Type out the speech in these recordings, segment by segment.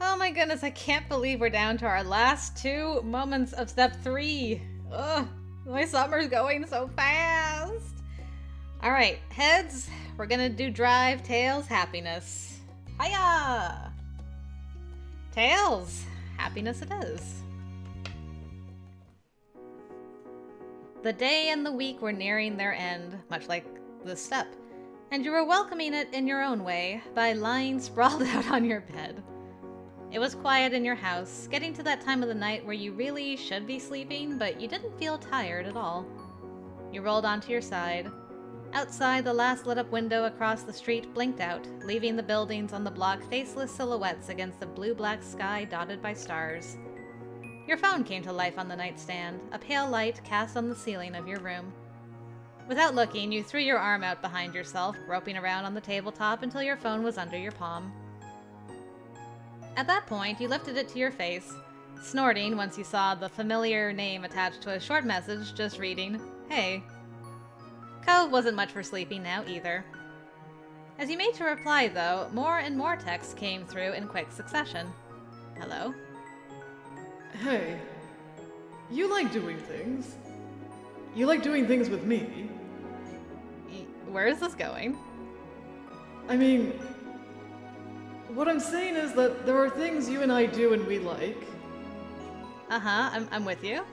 Oh my goodness, I can't believe we're down to our last 2 moments of step 3. Ugh, my summer's going so fast. Alright, heads, we're gonna do drive, tails, happiness. Hiya! Tails, happiness it is. The day and the week were nearing their end, much like this step, and you were welcoming it in your own way by lying sprawled out on your bed. It was quiet in your house, getting to that time of the night where you really should be sleeping, but you didn't feel tired at all. You rolled onto your side. Outside, the last lit-up window across the street blinked out, leaving the buildings on the block faceless silhouettes against the blue-black sky dotted by stars. Your phone came to life on the nightstand, a pale light cast on the ceiling of your room. Without looking, you threw your arm out behind yourself, groping around on the tabletop until your phone was under your palm. At that point, you lifted it to your face, snorting once you saw the familiar name attached to a short message just reading, "Hey." Cove wasn't much for sleeping now either. As you made to reply, though, more and more texts came through in quick succession. Hello? Hey, you like doing things. You like doing things with me. Where is this going? I mean, what I'm saying is that there are things you and I do and we like. Uh-huh, I'm with you.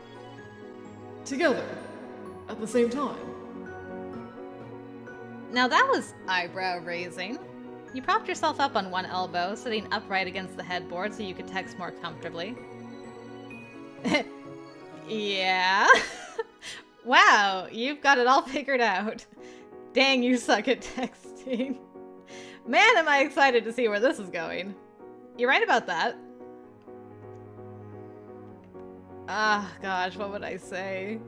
Together. At the same time. Now that was eyebrow-raising. You propped yourself up on one elbow, sitting upright against the headboard so you could text more comfortably. Yeah? Wow, you've got it all figured out. Dang, you suck at texting. Man, am I excited to see where this is going. You're right about that. Ah, gosh, what would I say?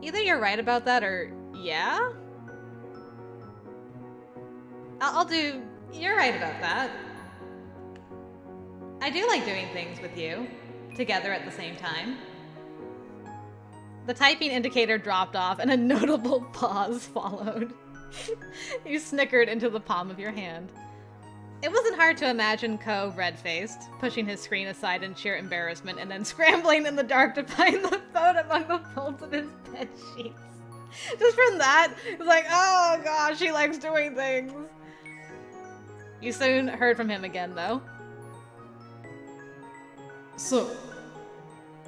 Either you're right about that or yeah? I'll do you're right about that. I do like doing things with you, together at the same time. The typing indicator dropped off and a notable pause followed. You snickered into the palm of your hand. It wasn't hard to imagine Cove red-faced, pushing his screen aside in sheer embarrassment and then scrambling in the dark to find the phone among the folds of his bed sheets. Just from that, it's like, oh gosh, he likes doing things. You soon heard from him again, though. So,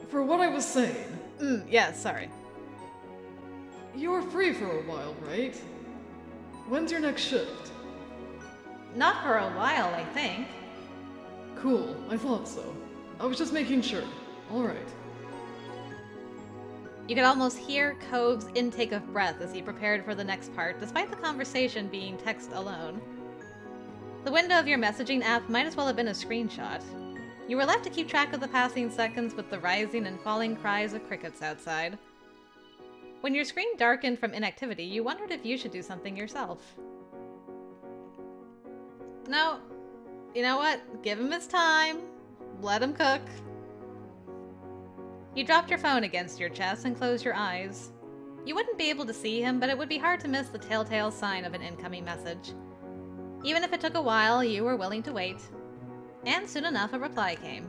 for what I was saying... Yeah, sorry. You're free for a while, right? When's your next shift? Not for a while, I think. Cool, I thought so. I was just making sure. Alright. You could almost hear Cove's intake of breath as he prepared for the next part, despite the conversation being text alone. The window of your messaging app might as well have been a screenshot. You were left to keep track of the passing seconds with the rising and falling cries of crickets outside. When your screen darkened from inactivity, you wondered if you should do something yourself. No. You know what? Give him his time. Let him cook. You dropped your phone against your chest and closed your eyes. You wouldn't be able to see him, but it would be hard to miss the telltale sign of an incoming message. Even if it took a while, you were willing to wait. And soon enough, a reply came.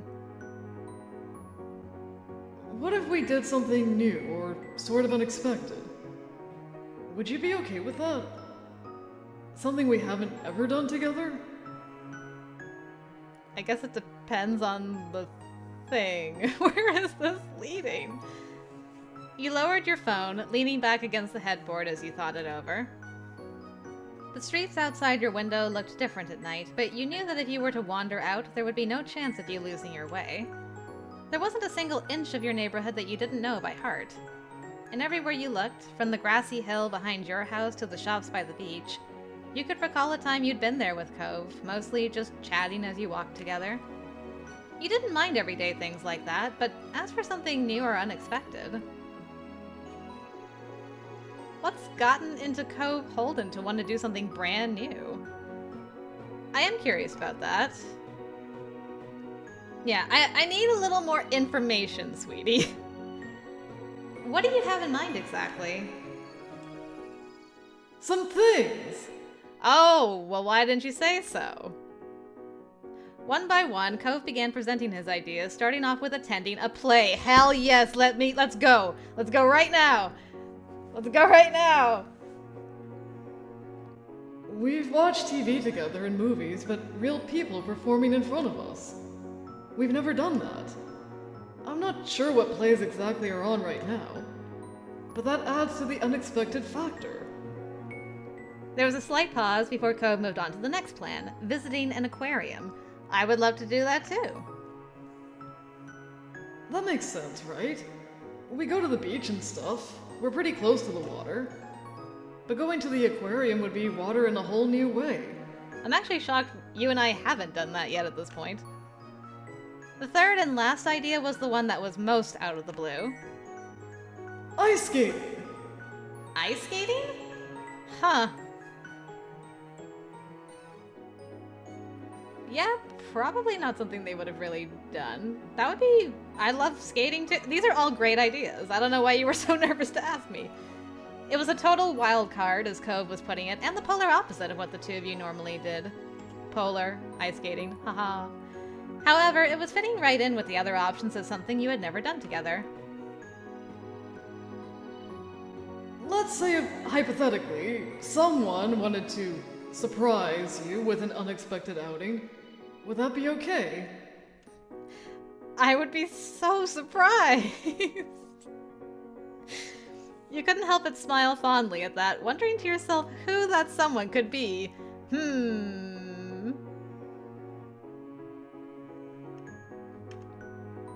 What if we did something new or sort of unexpected? Would you be okay with that? Something we haven't ever done together? I guess it depends on the thing. Where is this leading? You lowered your phone, leaning back against the headboard as you thought it over. The streets outside your window looked different at night, but you knew that if you were to wander out, there would be no chance of you losing your way. There wasn't a single inch of your neighborhood that you didn't know by heart. And everywhere you looked, from the grassy hill behind your house to the shops by the beach, you could recall a time you'd been there with Cove, mostly just chatting as you walked together. You didn't mind everyday things like that, but as for something new or unexpected... What's gotten into Cove Holden to want to do something brand new? I am curious about that. Yeah, I need a little more information, sweetie. What do you have in mind exactly? Some things! Oh, well, why didn't you say so? One by one, Cove began presenting his ideas, starting off with attending a play. Hell yes, let's go. Let's go right now. Let's go right now. We've watched TV together and movies, but real people performing in front of us. We've never done that. I'm not sure what plays exactly are on right now, but that adds to the unexpected factor. There was a slight pause before Cove moved on to the next plan, visiting an aquarium. I would love to do that too. That makes sense, right? We go to the beach and stuff. We're pretty close to the water. But going to the aquarium would be water in a whole new way. I'm actually shocked you and I haven't done that yet at this point. The third and last idea was the one that was most out of the blue. Ice skating! Ice skating? Huh. Yeah, probably not something they would have really done. That would be... I love skating too. These are all great ideas. I don't know why you were so nervous to ask me. It was a total wild card, as Cove was putting it, and the polar opposite of what the two of you normally did. Polar, ice skating, haha. However, it was fitting right in with the other options as something you had never done together. Let's say, hypothetically, someone wanted to surprise you with an unexpected outing. Would that be okay? I would be so surprised. You couldn't help but smile fondly at that, wondering to yourself who that someone could be.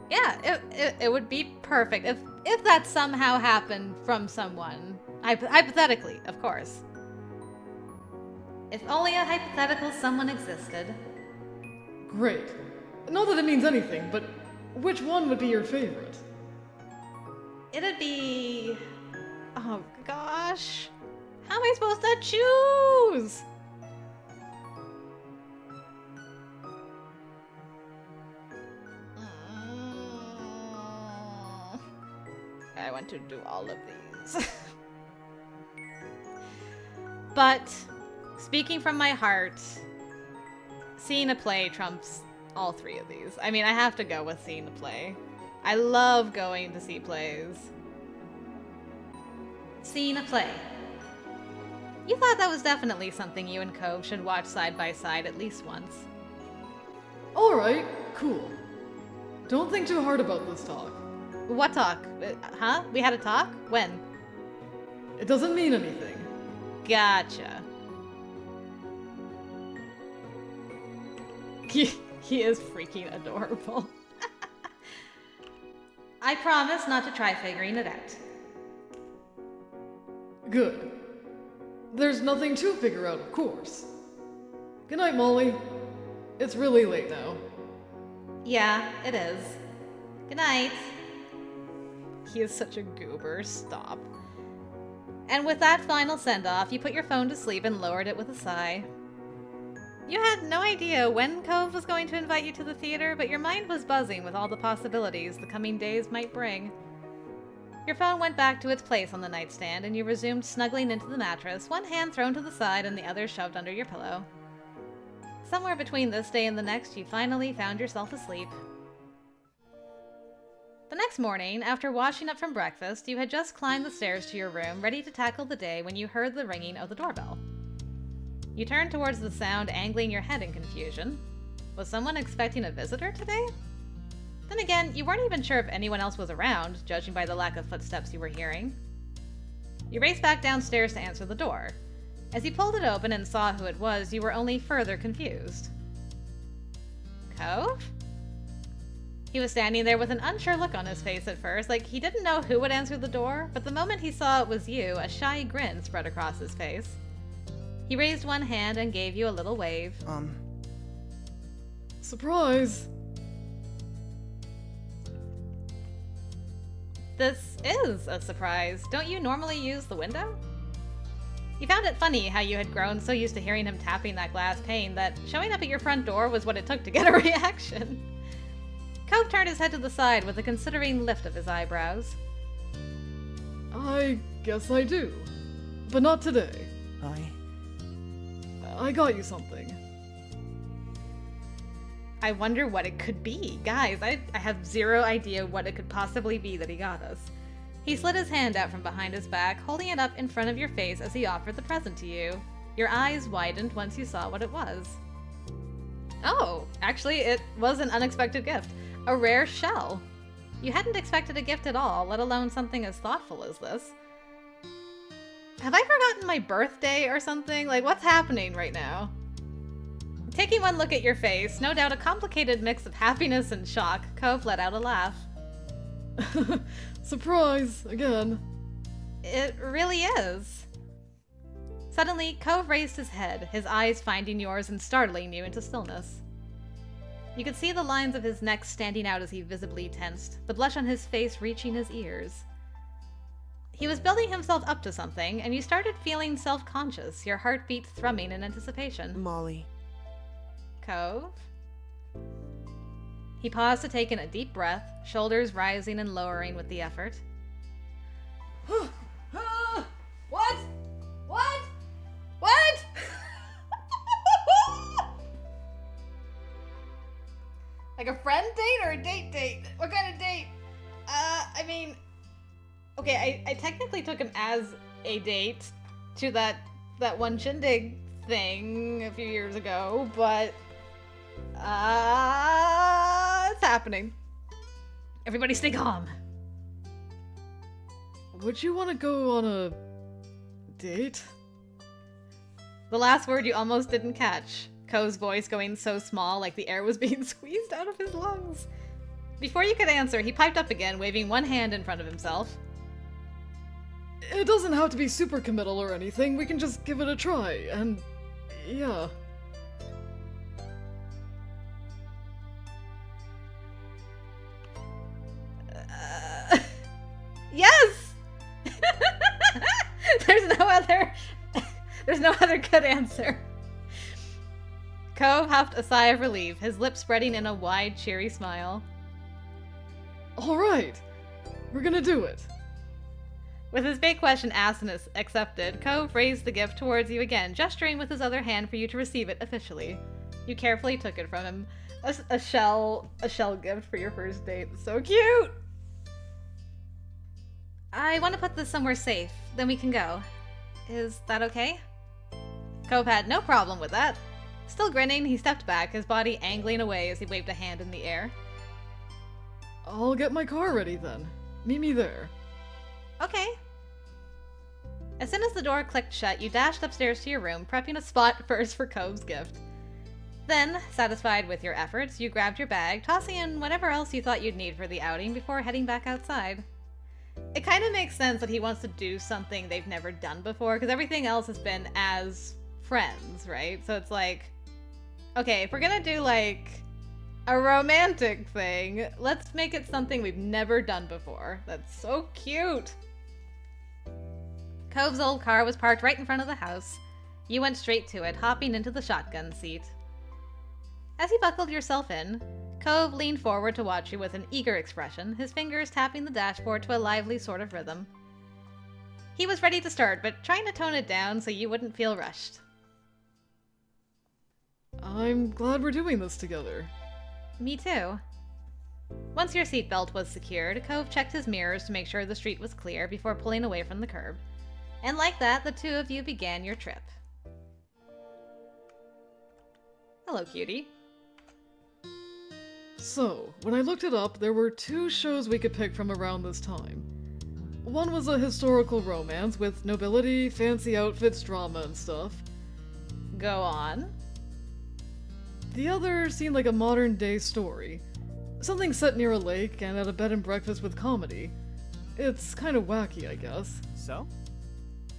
Yeah, it would be perfect if that somehow happened from someone. Hypothetically, of course. If only a hypothetical someone existed. Great. Not that it means anything, but which one would be your favorite? It'd be... Oh gosh. How am I supposed to choose? I want to do all of these. But, speaking from my heart, seeing a play trumps all three of these. I mean, I have to go with seeing a play. I love going to see plays. Seeing a play. You thought that was definitely something you and Cove should watch side by side at least once. Alright, cool. Don't think too hard about this talk. What talk? Huh? We had a talk? When? It doesn't mean anything. Gotcha. He is freaking adorable. I promise not to try figuring it out. Good. There's nothing to figure out, of course. Good night, Molly. It's really late now. Yeah, it is. Good night. He is such a goober. Stop. And with that final send-off, you put your phone to sleep and lowered it with a sigh. You had no idea when Cove was going to invite you to the theater, but your mind was buzzing with all the possibilities the coming days might bring. Your phone went back to its place on the nightstand, and you resumed snuggling into the mattress, one hand thrown to the side and the other shoved under your pillow. Somewhere between this day and the next, you finally found yourself asleep. The next morning, after washing up from breakfast, you had just climbed the stairs to your room, ready to tackle the day when you heard the ringing of the doorbell. You turned towards the sound, angling your head in confusion. Was someone expecting a visitor today? Then again, you weren't even sure if anyone else was around, judging by the lack of footsteps you were hearing. You raced back downstairs to answer the door. As you pulled it open and saw who it was, you were only further confused. Cove? He was standing there with an unsure look on his face at first, like he didn't know who would answer the door, but the moment he saw it was you, a shy grin spread across his face. He raised one hand and gave you a little wave. Surprise! This is a surprise. Don't you normally use the window? You found it funny how you had grown so used to hearing him tapping that glass pane that showing up at your front door was what it took to get a reaction. Cove turned his head to the side with a considering lift of his eyebrows. I guess I do. But not today. I got you something. I wonder what it could be. Guys, I have zero idea what it could possibly be that he got us. He slid his hand out from behind his back, holding it up in front of your face as he offered the present to you. Your eyes widened once you saw what it was. Oh, actually, it was an unexpected gift. A rare shell. You hadn't expected a gift at all, let alone something as thoughtful as this. Have I forgotten my birthday or something? Like, what's happening right now? Taking one look at your face, no doubt a complicated mix of happiness and shock, Cove let out a laugh. Surprise, again. It really is. Suddenly, Cove raised his head, his eyes finding yours and startling you into stillness. You could see the lines of his neck standing out as he visibly tensed, the blush on his face reaching his ears. He was building himself up to something, and you started feeling self-conscious, your heartbeat thrumming in anticipation. Molly. Cove? He paused to take in a deep breath, shoulders rising and lowering with the effort. What? What? What? Like a friend date or a date? What kind of date? I mean... Okay, I technically took him as a date to that one shindig thing a few years ago, but... it's happening. Everybody stay calm. Would you want to go on a date? The last word you almost didn't catch. Ko's voice going so small, like the air was being squeezed out of his lungs. Before you could answer, he piped up again, waving one hand in front of himself. It doesn't have to be super committal or anything, we can just give it a try, and... yeah. Yes! There's no other good answer. Cove huffed a sigh of relief, his lips spreading in a wide, cheery smile. Alright, we're gonna do it. With his big question asked and accepted, Cove raised the gift towards you again, gesturing with his other hand for you to receive it officially. You carefully took it from him. A shell gift for your first date. So cute! I want to put this somewhere safe, then we can go. Is that okay? Cove had no problem with that. Still grinning, he stepped back, his body angling away as he waved a hand in the air. I'll get my car ready then. Meet me there. Okay. As soon as the door clicked shut, you dashed upstairs to your room, prepping a spot first for Cove's gift. Then, satisfied with your efforts, you grabbed your bag, tossing in whatever else you thought you'd need for the outing before heading back outside. It kind of makes sense that he wants to do something they've never done before, because everything else has been as friends, right? So it's like, okay, if we're gonna do, like, a romantic thing, let's make it something we've never done before. That's so cute! Cove's old car was parked right in front of the house. You went straight to it, hopping into the shotgun seat. As you buckled yourself in, Cove leaned forward to watch you with an eager expression, his fingers tapping the dashboard to a lively sort of rhythm. He was ready to start, but trying to tone it down so you wouldn't feel rushed. I'm glad we're doing this together. Me too. Once your seatbelt was secured, Cove checked his mirrors to make sure the street was clear before pulling away from the curb. And like that, the two of you began your trip. Hello, cutie. So, when I looked it up, there were 2 shows we could pick from around this time. One was a historical romance with nobility, fancy outfits, drama, and stuff. Go on. The other seemed like a modern-day story. Something set near a lake and at a bed and breakfast with comedy. It's kind of wacky, I guess. So?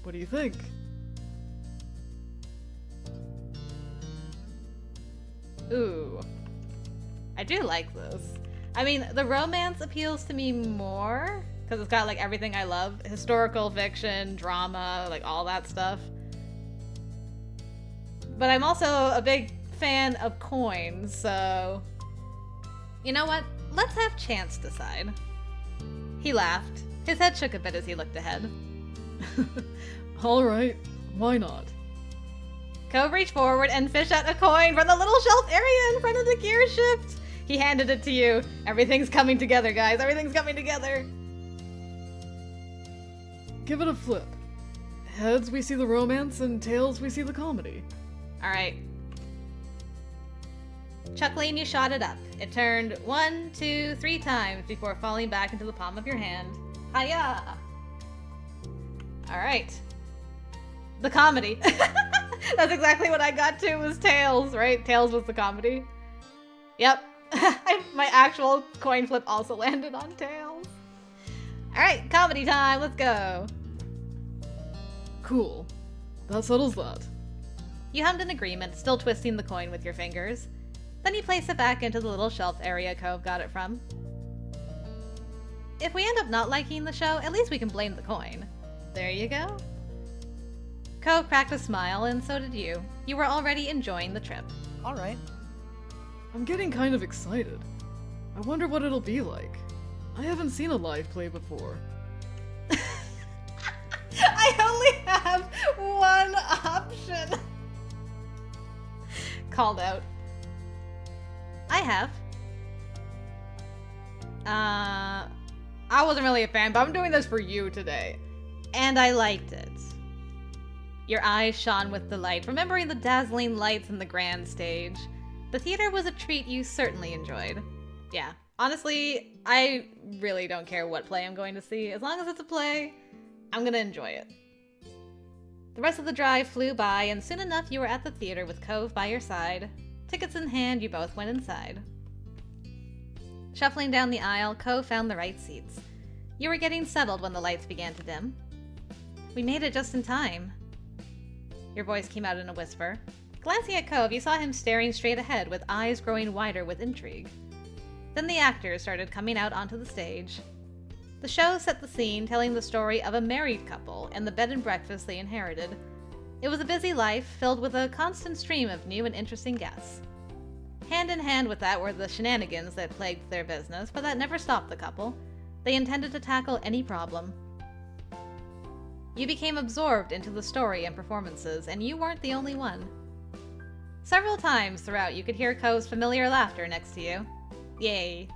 What do you think? Ooh. I do like this. I mean, the romance appeals to me more, because it's got, like, everything I love. Historical fiction, drama, like, all that stuff. But I'm also a big fan of coins, so... You know what? Let's have Chance decide. He laughed. His head shook a bit as he looked ahead. Alright, why not? Cove reached forward and fished out a coin from the little shelf area in front of the gear shift. He handed it to you. Everything's coming together, guys. Everything's coming together. Give it a flip. Heads, we see the romance, and tails, we see the comedy. All right. Chuckling, you shot it up. It turned 1, 2, 3 times before falling back into the palm of your hand. Hiya! All right. The comedy. That's exactly what I got to, was tails, right? Tails was the comedy. Yep. My actual coin flip also landed on tails. All right, comedy time. Let's go. Cool. That settles that. You hummed in agreement, still twisting the coin with your fingers. Then you place it back into the little shelf area Cove got it from. If we end up not liking the show, at least we can blame the coin. There you go. Cove cracked a smile, and so did you. You were already enjoying the trip. All right. I'm getting kind of excited. I wonder what it'll be like. I haven't seen a live play before. I only have one option. Called out. I have. I wasn't really a fan, but I'm doing this for you today. And I liked it. Your eyes shone with delight, remembering the dazzling lights in the grand stage. The theater was a treat you certainly enjoyed. Yeah, honestly, I really don't care what play I'm going to see. As long as it's a play, I'm gonna enjoy it. The rest of the drive flew by, and soon enough you were at the theater with Cove by your side. Tickets in hand, you both went inside. Shuffling down the aisle, Cove found the right seats. You were getting settled when the lights began to dim. We made it just in time. Your voice came out in a whisper. Glancing at Cove, you saw him staring straight ahead with eyes growing wider with intrigue. Then the actors started coming out onto the stage. The show set the scene, telling the story of a married couple and the bed and breakfast they inherited. It was a busy life, filled with a constant stream of new and interesting guests. Hand in hand with that were the shenanigans that plagued their business, but that never stopped the couple. They intended to tackle any problem. You became absorbed into the story and performances, and you weren't the only one. Several times throughout, you could hear Cove's familiar laughter next to you. Yay.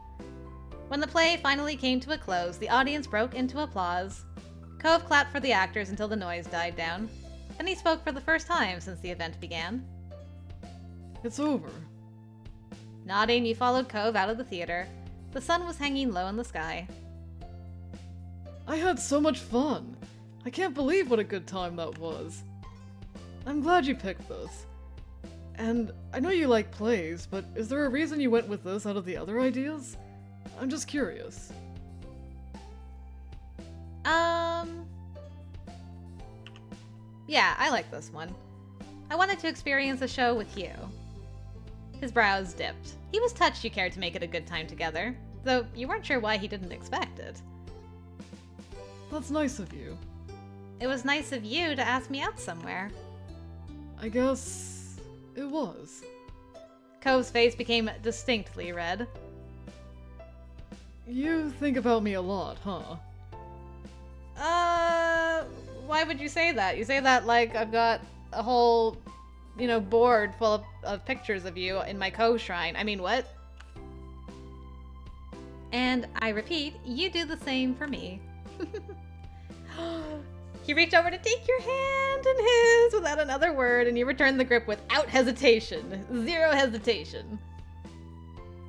When the play finally came to a close, the audience broke into applause. Cove clapped for the actors until the noise died down. Then he spoke for the first time since the event began. It's over. Nodding, you followed Cove out of the theater. The sun was hanging low in the sky. I had so much fun. I can't believe what a good time that was. I'm glad you picked this. And I know you like plays, but is there a reason you went with this out of the other ideas? I'm just curious. Yeah, I like this one. I wanted to experience the show with you. His brows dipped. He was touched you cared to make it a good time together, though you weren't sure why he didn't expect it. That's nice of you. It was nice of you to ask me out somewhere. I guess it was. Cove's face became distinctly red. You think about me a lot, huh? Why would you say that? You say that like I've got a whole, board full of pictures of you in my Cove shrine. I mean, what? And I repeat, you do the same for me. He reached over to take your hand in his without another word, and you returned the grip without hesitation. Zero hesitation.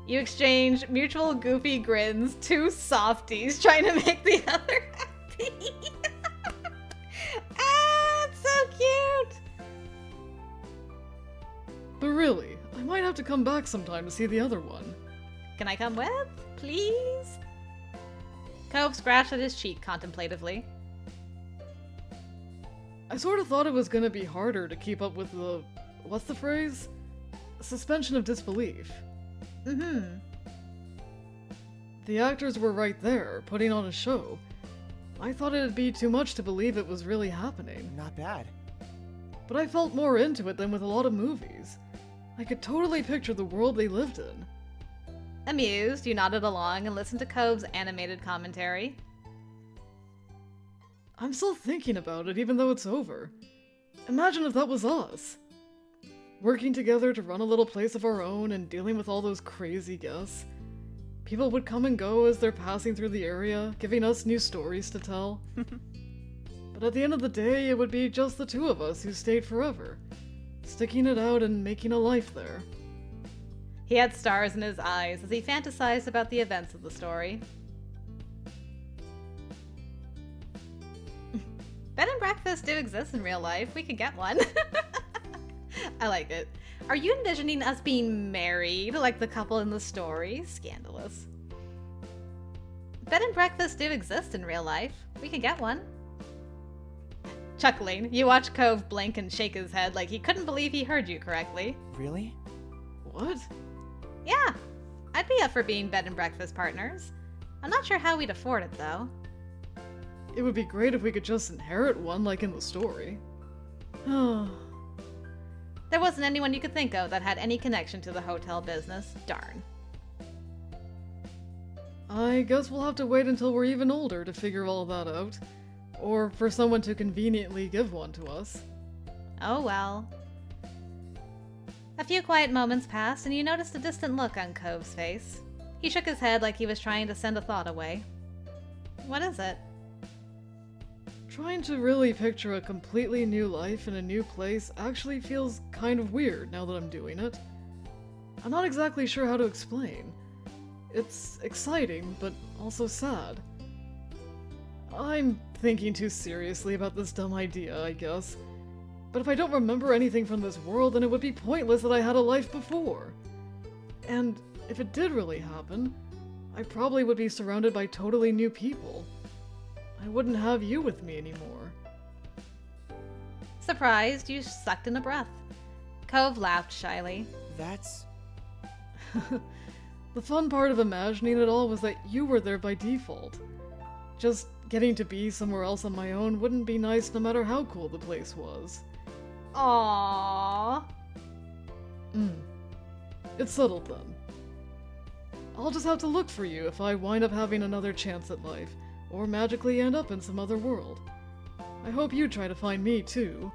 You exchanged mutual goofy grins, two softies trying to make the other happy. It's so cute! But really, I might have to come back sometime to see the other one. Can I come with? Please? Cove scratched at his cheek contemplatively. I sort of thought it was gonna be harder to keep up with the... what's the phrase? Suspension of disbelief. Mm-hmm. The actors were right there, putting on a show. I thought it'd be too much to believe it was really happening. Not bad. But I felt more into it than with a lot of movies. I could totally picture the world they lived in. Amused, you nodded along and listened to Cove's animated commentary. I'm still thinking about it even though it's over. Imagine if that was us. working together to run a little place of our own and dealing with all those crazy guests. People would come and go as they're passing through the area, giving us new stories to tell. But at the end of the day, it would be just the two of us who stayed forever, sticking it out and making a life there. He had stars in his eyes as he fantasized about the events of the story. Bed and breakfasts do exist in real life. We could get one. I like it. Are you envisioning us being married like the couple in the story? Scandalous. Bed and breakfasts do exist in real life. We could get one. Chuckling, you watch Cove blink and shake his head like he couldn't believe he heard you correctly. Really? What? Yeah, I'd be up for being bed and breakfast partners. I'm not sure how we'd afford it, though. It would be great if we could just inherit one like in the story. There wasn't anyone you could think of that had any connection to the hotel business. Darn. I guess we'll have to wait until we're even older to figure all that out. Or for someone to conveniently give one to us. Oh well. A few quiet moments passed, and you noticed a distant look on Cove's face. He shook his head like he was trying to send a thought away. What is it? Trying to really picture a completely new life in a new place actually feels kind of weird now that I'm doing it. I'm not exactly sure how to explain. It's exciting, but also sad. I'm thinking too seriously about this dumb idea, I guess. But if I don't remember anything from this world, then it would be pointless that I had a life before. And if it did really happen, I probably would be surrounded by totally new people. I wouldn't have you with me anymore. Surprised, you sucked in a breath. Cove laughed shyly. That's... The fun part of imagining it all was that you were there by default. Just getting to be somewhere else on my own wouldn't be nice no matter how cool the place was. Aww. It's settled then. I'll just have to look for you if I wind up having another chance at life, or magically end up in some other world. I hope you try to find me too.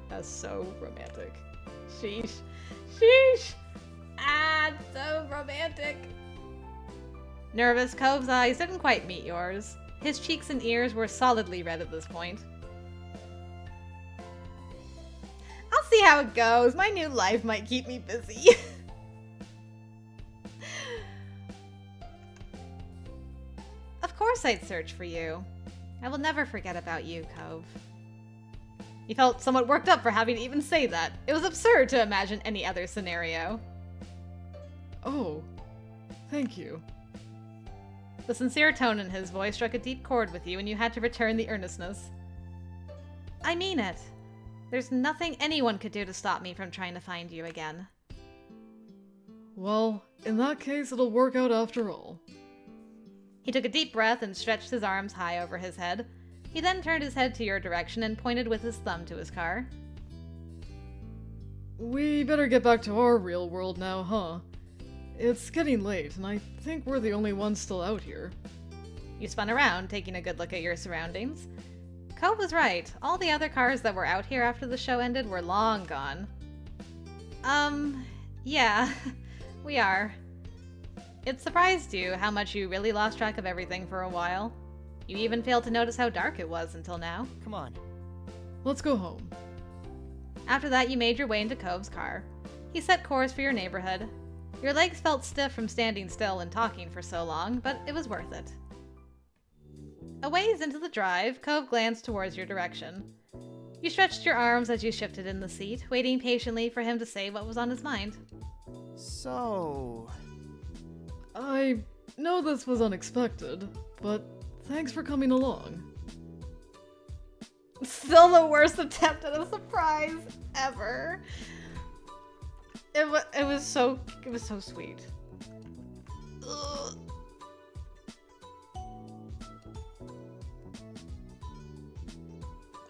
That's so romantic. Sheesh. Sheesh! Ah, so romantic. Nervous, Cove's eyes didn't quite meet yours. His cheeks and ears were solidly red at this point. I'll see how it goes. My new life might keep me busy. Of course I'd search for you. I will never forget about you, Cove. He felt somewhat worked up for having to even say that. It was absurd to imagine any other scenario. Oh, thank you. The sincere tone in his voice struck a deep chord with you, and you had to return the earnestness. I mean it. There's nothing anyone could do to stop me from trying to find you again. Well, in that case, it'll work out after all. He took a deep breath and stretched his arms high over his head. He then turned his head to your direction and pointed with his thumb to his car. We better get back to our real world now, huh? It's getting late, and I think we're the only ones still out here. You spun around, taking a good look at your surroundings. Cove was right. All the other cars that were out here after the show ended were long gone. Yeah, we are. It surprised you how much you really lost track of everything for a while. You even failed to notice how dark it was until now. Come on. Let's go home. After that, you made your way into Cove's car. He set course for your neighborhood. Your legs felt stiff from standing still and talking for so long, but it was worth it. A ways into the drive, Cove glanced towards your direction. You stretched your arms as you shifted in the seat, waiting patiently for him to say what was on his mind. So... I know this was unexpected, but thanks for coming along. Still the worst attempt at a surprise ever. It was so sweet. Ugh.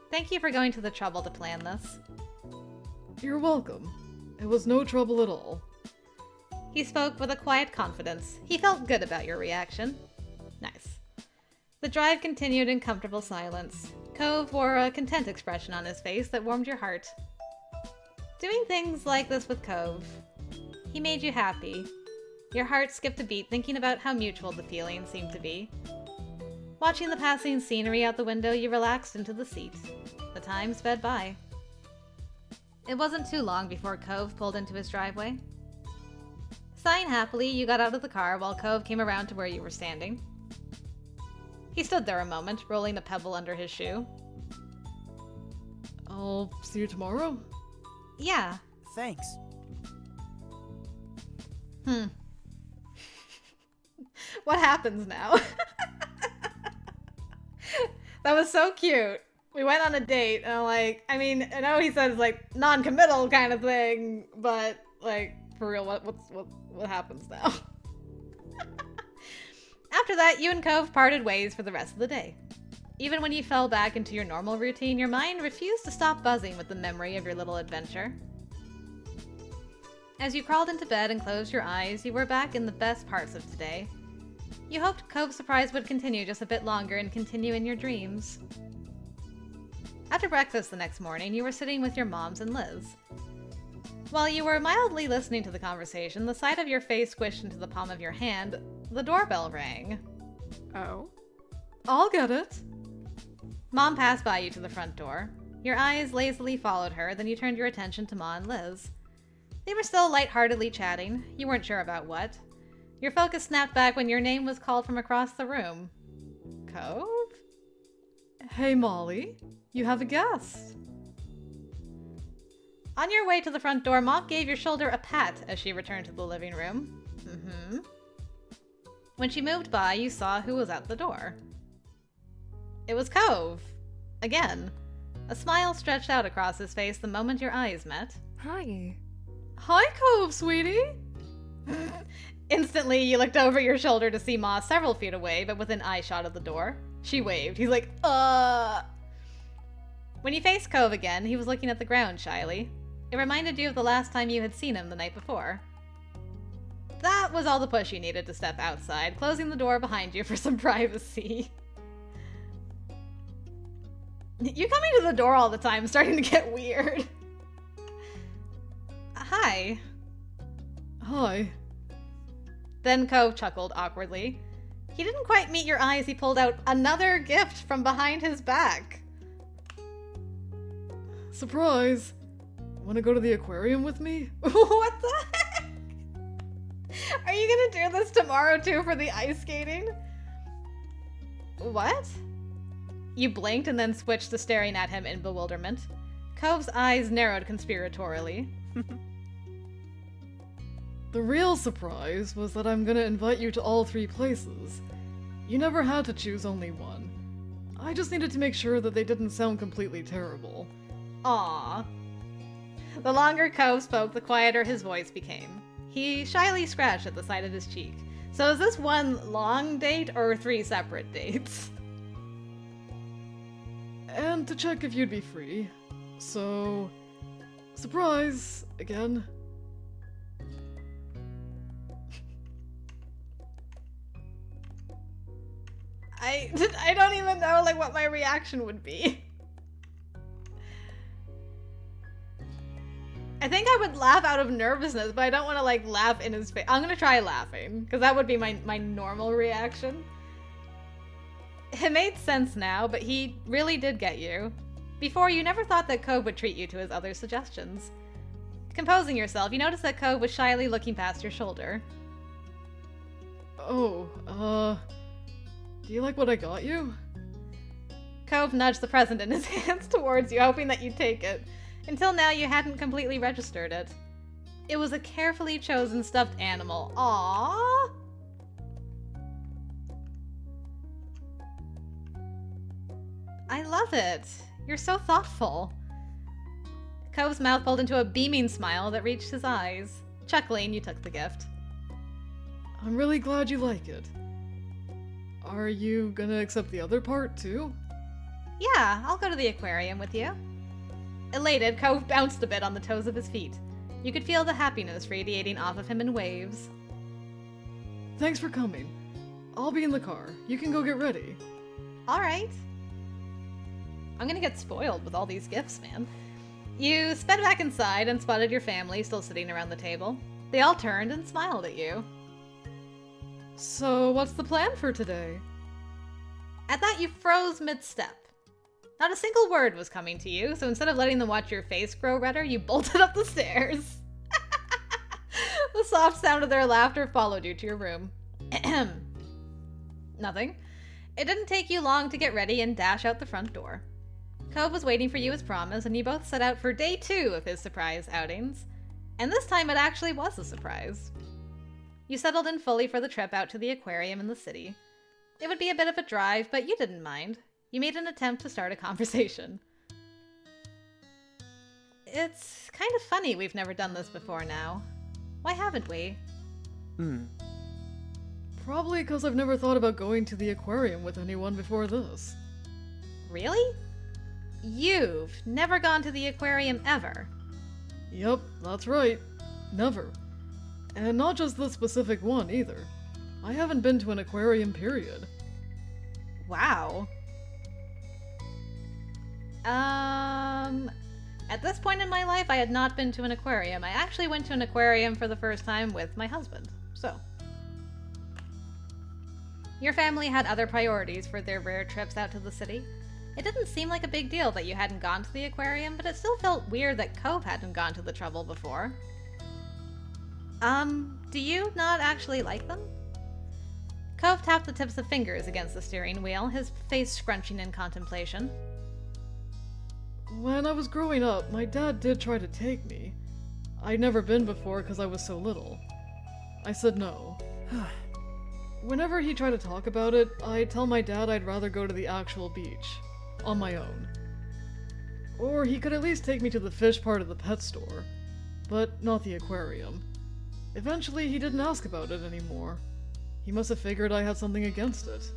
Thank you for going to the trouble to plan this. You're welcome. It was no trouble at all. He spoke with a quiet confidence. He felt good about your reaction. Nice. The drive continued in comfortable silence. Cove wore a content expression on his face that warmed your heart. Doing things like this with Cove, he made you happy. Your heart skipped a beat thinking about how mutual the feeling seemed to be. Watching the passing scenery out the window, you relaxed into the seat. The time sped by. It wasn't too long before Cove pulled into his driveway. Sighing happily, you got out of the car while Cove came around to where you were standing. He stood there a moment, rolling a pebble under his shoe. I'll see you tomorrow? Yeah. Thanks. What happens now? That was so cute. We went on a date, and I'm like, I mean, I know he says like non-committal kind of thing, but like for real, what happens now? After that, you and Cove parted ways for the rest of the day. Even when you fell back into your normal routine, your mind refused to stop buzzing with the memory of your little adventure. As you crawled into bed and closed your eyes, you were back in the best parts of today. You hoped Cove's surprise would continue just a bit longer and continue in your dreams. After breakfast the next morning, you were sitting with your moms and Liz. While you were mildly listening to the conversation, the side of your face squished into the palm of your hand, the doorbell rang. Oh? I'll get it. Mom passed by you to the front door. Your eyes lazily followed her, then you turned your attention to Ma and Liz. They were still lightheartedly chatting. You weren't sure about what. Your focus snapped back when your name was called from across the room. Cove? Hey, Molly. You have a guest. On your way to the front door, Mom gave your shoulder a pat as she returned to the living room. When she moved by, you saw who was at the door. It was Cove. Again. A smile stretched out across his face the moment your eyes met. Hi. Hi, Cove, sweetie. Instantly, you looked over your shoulder to see Ma several feet away, but within eyeshot of the door. She waved. He's like, When you faced Cove again, he was looking at the ground shyly. It reminded you of the last time you had seen him the night before. That was all the push you needed to step outside, closing the door behind you for some privacy. You coming to the door all the time, starting to get weird. Hi. Hi. Then Cove chuckled awkwardly. He didn't quite meet your eye as he pulled out another gift from behind his back. Surprise. Wanna go to the aquarium with me? What the heck? Are you gonna do this tomorrow too for the ice skating? What? You blinked and then switched to staring at him in bewilderment. Cove's eyes narrowed conspiratorially. The real surprise was that I'm gonna invite you to all 3 places. You never had to choose only one. I just needed to make sure that they didn't sound completely terrible. Aww. The longer Cove spoke, the quieter his voice became. He shyly scratched at the side of his cheek. So is this one long date or 3 separate dates? And to check if you'd be free. So... surprise, again. I don't even know, like, what my reaction would be. I think I would laugh out of nervousness, but I don't want to, like, laugh in his face. I'm gonna try laughing, because that would be my normal reaction. It made sense now, but he really did get you. Before, you never thought that Cove would treat you to his other suggestions. Composing yourself, you noticed that Cove was shyly looking past your shoulder. Oh, do you like what I got you? Cove nudged the present in his hands towards you, hoping that you'd take it. Until now, you hadn't completely registered it. It was a carefully chosen stuffed animal. Aww! I love it. You're so thoughtful. Cove's mouth pulled into a beaming smile that reached his eyes. Chuckling, you took the gift. I'm really glad you like it. Are you gonna accept the other part, too? Yeah, I'll go to the aquarium with you. Elated, Cove bounced a bit on the toes of his feet. You could feel the happiness radiating off of him in waves. Thanks for coming. I'll be in the car. You can go get ready. Alright. I'm gonna get spoiled with all these gifts, man. You sped back inside and spotted your family still sitting around the table. They all turned and smiled at you. So, what's the plan for today? At that, you froze mid-step. Not a single word was coming to you, so instead of letting them watch your face grow redder, you bolted up the stairs. The soft sound of their laughter followed you to your room. Nothing. It didn't take you long to get ready and dash out the front door. Cove was waiting for you as promised, and you both set out for day 2 of his surprise outings. And this time it actually was a surprise. You settled in fully for the trip out to the aquarium in the city. It would be a bit of a drive, but you didn't mind. You made an attempt to start a conversation. It's kind of funny we've never done this before now. Why haven't we? Probably because I've never thought about going to the aquarium with anyone before this. Really? You've never gone to the aquarium ever? Yep, that's right. Never. And not just this specific one, either. I haven't been to an aquarium, period. Wow. At this point in my life, I had not been to an aquarium. I actually went to an aquarium for the first time with my husband, so. Your family had other priorities for their rare trips out to the city. It didn't seem like a big deal that you hadn't gone to the aquarium, but it still felt weird that Cove hadn't gone to the trouble before. Do you not actually like them? Cove tapped the tips of fingers against the steering wheel, his face scrunching in contemplation. When I was growing up, my dad did try to take me. I'd never been before because I was so little. I said no. Whenever he tried to talk about it, I'd tell my dad I'd rather go to the actual beach. On my own. Or he could at least take me to the fish part of the pet store. But not the aquarium. Eventually, he didn't ask about it anymore. He must have figured I had something against it.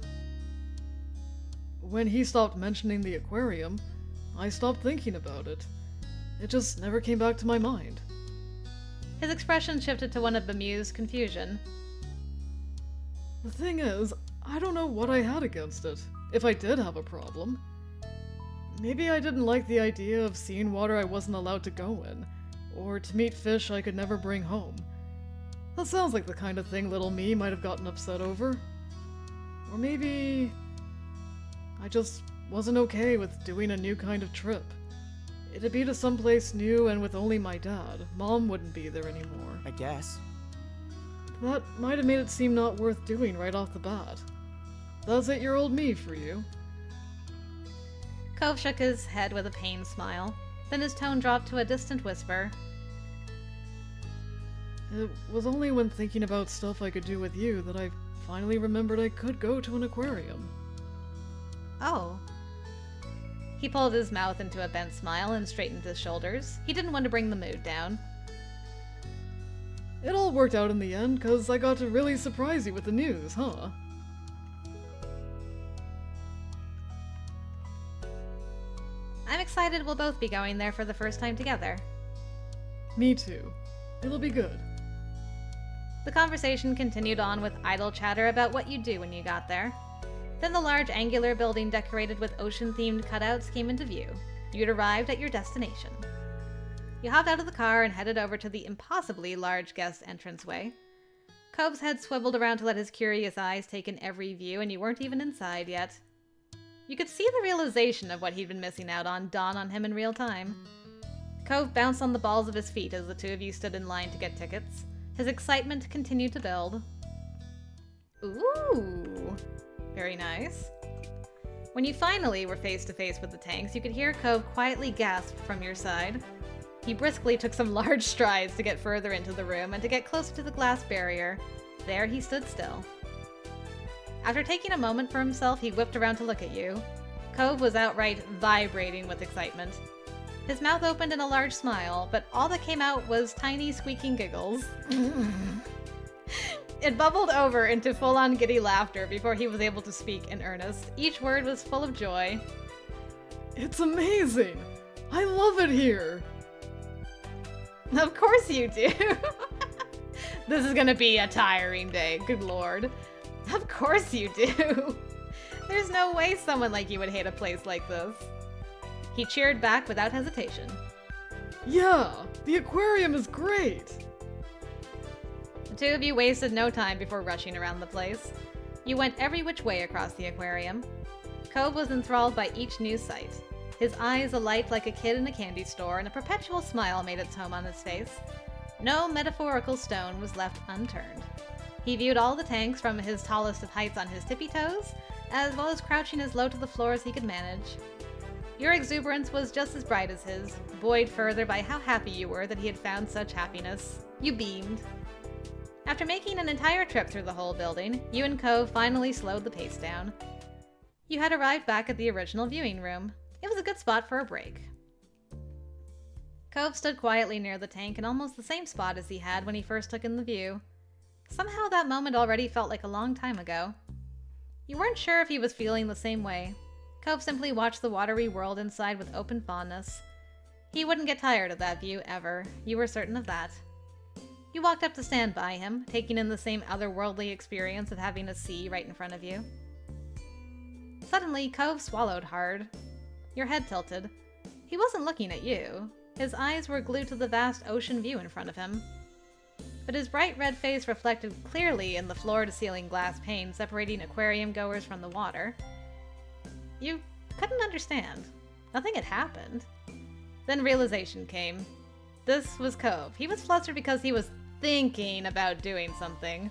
When he stopped mentioning the aquarium, I stopped thinking about it. It just never came back to my mind. His expression shifted to one of bemused confusion. The thing is, I don't know what I had against it, if I did have a problem. Maybe I didn't like the idea of seeing water I wasn't allowed to go in, or to meet fish I could never bring home. That sounds like the kind of thing little me might have gotten upset over. Or maybe I just wasn't okay with doing a new kind of trip. It'd be to someplace new and with only my dad. Mom wouldn't be there anymore. I guess. That might have made it seem not worth doing right off the bat. That's 8-year-old me for you. Cove shook his head with a pained smile. Then his tone dropped to a distant whisper. It was only when thinking about stuff I could do with you that I finally remembered I could go to an aquarium. Oh. He pulled his mouth into a bent smile and straightened his shoulders. He didn't want to bring the mood down. It all worked out in the end, 'cause I got to really surprise you with the news, huh? I'm excited we'll both be going there for the first time together. Me too. It'll be good. The conversation continued on with idle chatter about what you'd do when you got there. Then the large angular building decorated with ocean-themed cutouts came into view. You'd arrived at your destination. You hopped out of the car and headed over to the impossibly large guest entranceway. Cove's head swiveled around to let his curious eyes take in every view, and you weren't even inside yet. You could see the realization of what he'd been missing out on dawn on him in real time. Cove bounced on the balls of his feet as the two of you stood in line to get tickets. His excitement continued to build. Ooh, very nice. When you finally were face to face with the tanks, you could hear Cove quietly gasp from your side. He briskly took some large strides to get further into the room and to get closer to the glass barrier. There he stood still. After taking a moment for himself, he whipped around to look at you. Cove was outright vibrating with excitement. His mouth opened in a large smile, but all that came out was tiny squeaking giggles. It bubbled over into full-on giddy laughter before he was able to speak in earnest. Each word was full of joy. It's amazing! I love it here! Of course you do! This is gonna be a tiring day, good lord. Of course you do! There's no way someone like you would hate a place like this. He cheered back without hesitation. Yeah, the aquarium is great! The two of you wasted no time before rushing around the place. You went every which way across the aquarium. Cove was enthralled by each new sight. His eyes alight like a kid in a candy store, and a perpetual smile made its home on his face. No metaphorical stone was left unturned. He viewed all the tanks from his tallest of heights on his tippy toes, as well as crouching as low to the floor as he could manage. Your exuberance was just as bright as his, buoyed further by how happy you were that he had found such happiness. You beamed. After making an entire trip through the whole building, you and Cove finally slowed the pace down. You had arrived back at the original viewing room. It was a good spot for a break. Cove stood quietly near the tank in almost the same spot as he had when he first took in the view. Somehow that moment already felt like a long time ago. You weren't sure if he was feeling the same way. Cove simply watched the watery world inside with open fondness. He wouldn't get tired of that view ever. You were certain of that. You walked up to stand by him, taking in the same otherworldly experience of having a sea right in front of you. Suddenly, Cove swallowed hard. Your head tilted. He wasn't looking at you. His eyes were glued to the vast ocean view in front of him. But his bright red face reflected clearly in the floor-to-ceiling glass pane separating aquarium goers from the water. You couldn't understand. Nothing had happened. Then realization came. This was Cove. He was flustered because he was thinking about doing something.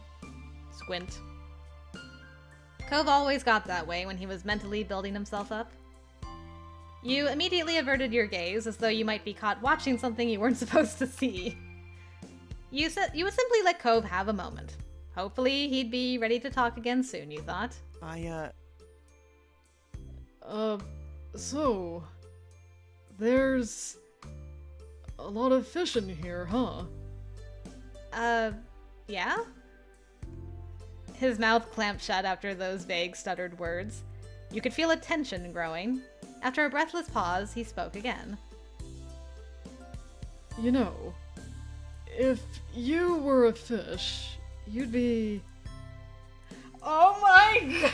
Squint. Cove always got that way when he was mentally building himself up. You immediately averted your gaze as though you might be caught watching something you weren't supposed to see. You would simply let Cove have a moment. Hopefully he'd be ready to talk again soon, you thought. So... There's... a lot of fish in here, huh? Yeah? His mouth clamped shut after those vague, stuttered words. You could feel a tension growing. After a breathless pause, he spoke again. You know, if you were a fish, you'd be... Oh my god!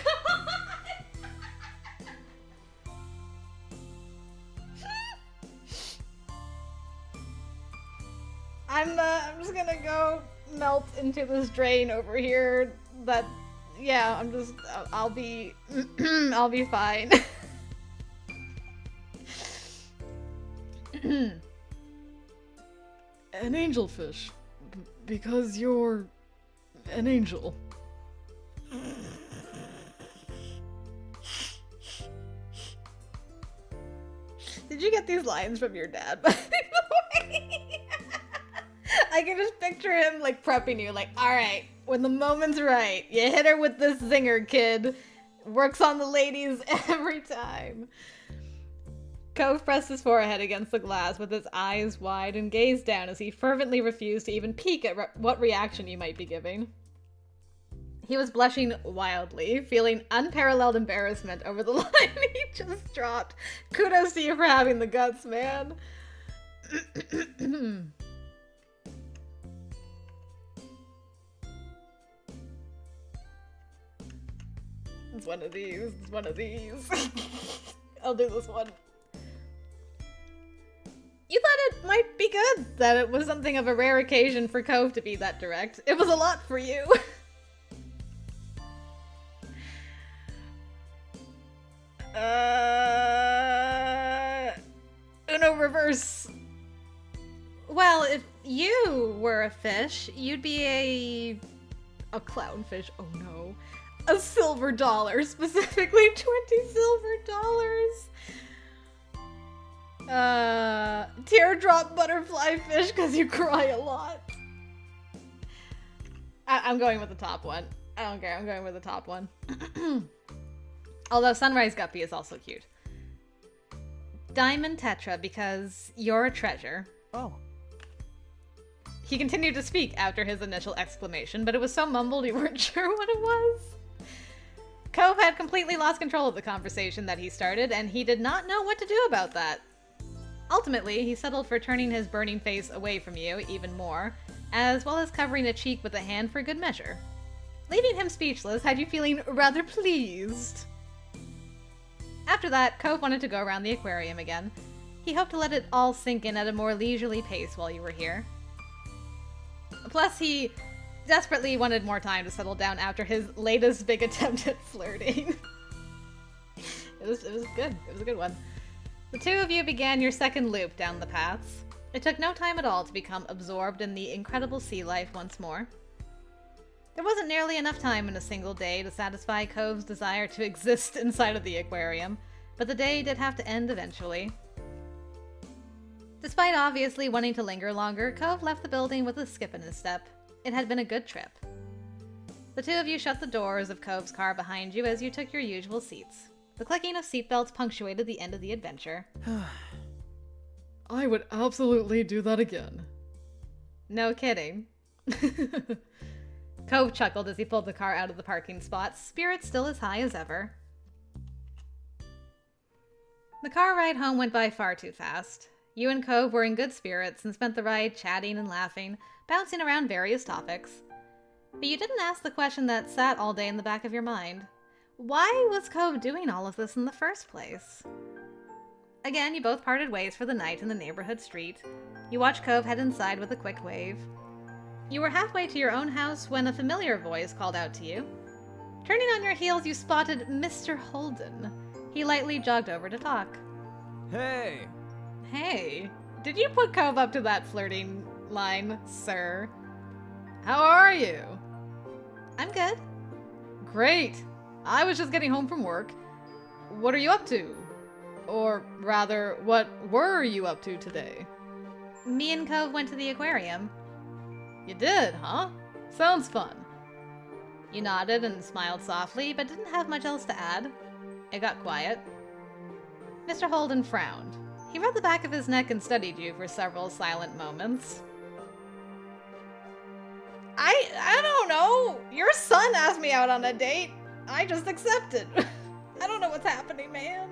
I'm just gonna go melt into this drain over here. I'll be, I'll be fine. an angelfish. Because you're an angel. Did you get these lines from your dad, by the way? I can just picture him, like, prepping you, like, alright, when the moment's right, you hit her with this zinger, kid. Works on the ladies every time. Cove pressed his forehead against the glass with his eyes wide and gazed down as he fervently refused to even peek at what reaction you might be giving. He was blushing wildly, feeling unparalleled embarrassment over the line he just dropped. Kudos to you for having the guts, man. It's one of these. It's one of these. I'll do this one. You thought it might be good, that it was something of a rare occasion for Cove to be that direct. It was a lot for you. Uno reverse. Well, if you were a fish, you'd be a clownfish. Oh no. A silver dollar, specifically 20 silver dollars. Teardrop butterfly fish because you cry a lot. I'm going with the top one. I don't care, I'm going with the top one. Although Sunrise Guppy is also cute. Diamond Tetra because you're a treasure. Oh. He continued to speak after his initial exclamation, but it was so mumbled you weren't sure what it was. Cove had completely lost control of the conversation that he started, and he did not know what to do about that. Ultimately, he settled for turning his burning face away from you even more, as well as covering a cheek with a hand for good measure. Leaving him speechless had you feeling rather pleased. After that, Cove wanted to go around the aquarium again. He hoped to let it all sink in at a more leisurely pace while you were here. Plus, he desperately wanted more time to settle down after his latest big attempt at flirting. It was good. It was a good one. The two of you began your second loop down the paths. It took no time at all to become absorbed in the incredible sea life once more. There wasn't nearly enough time in a single day to satisfy Cove's desire to exist inside of the aquarium, but the day did have to end eventually. Despite obviously wanting to linger longer, Cove left the building with a skip in his step. It had been a good trip. The two of you shut the doors of Cove's car behind you as you took your usual seats. The clicking of seatbelts punctuated the end of the adventure. I would absolutely do that again. No kidding. Cove chuckled as he pulled the car out of the parking spot, spirits still as high as ever. The car ride home went by far too fast. You and Cove were in good spirits and spent the ride chatting and laughing, bouncing around various topics. But you didn't ask the question that sat all day in the back of your mind. Why was Cove doing all of this in the first place? Again, you both parted ways for the night in the neighborhood street. You watched Cove head inside with a quick wave. You were halfway to your own house when a familiar voice called out to you. Turning on your heels, you spotted Mr. Holden. He lightly jogged over to talk. Hey! Hey, did you put Cove up to that flirting line, sir? How are you? I'm good. Great! I was just getting home from work. What are you up to? Or rather, what were you up to today? Me and Cove went to the aquarium. You did, huh? Sounds fun. You nodded and smiled softly, but didn't have much else to add. It got quiet. Mr. Holden frowned. He rubbed the back of his neck and studied you for several silent moments. I don't know. Your son asked me out on a date. I just accepted. I don't know what's happening, man.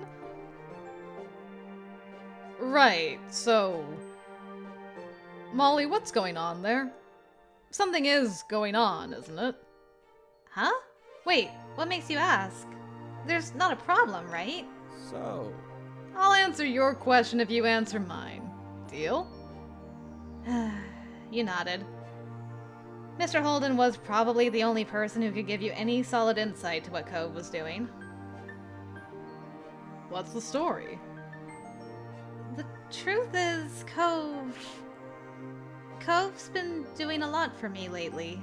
Right, so... Molly, what's going on there? Something is going on, isn't it? Huh? Wait, what makes you ask? There's not a problem, right? So... I'll answer your question if you answer mine. Deal? You nodded. Mr. Holden was probably the only person who could give you any solid insight to what Cove was doing. What's the story? The truth is, Cove's been doing a lot for me lately.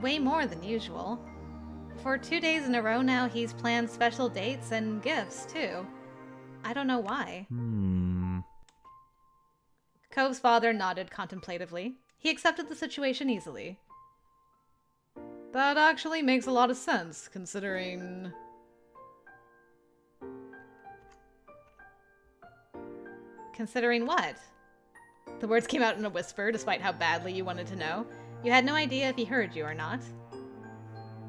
Way more than usual. For 2 days in a row now, he's planned special dates and gifts, too. I don't know why. Cove's father nodded contemplatively. He accepted the situation easily. That actually makes a lot of sense, considering... Considering what? The words came out in a whisper, despite how badly you wanted to know. You had no idea if he heard you or not.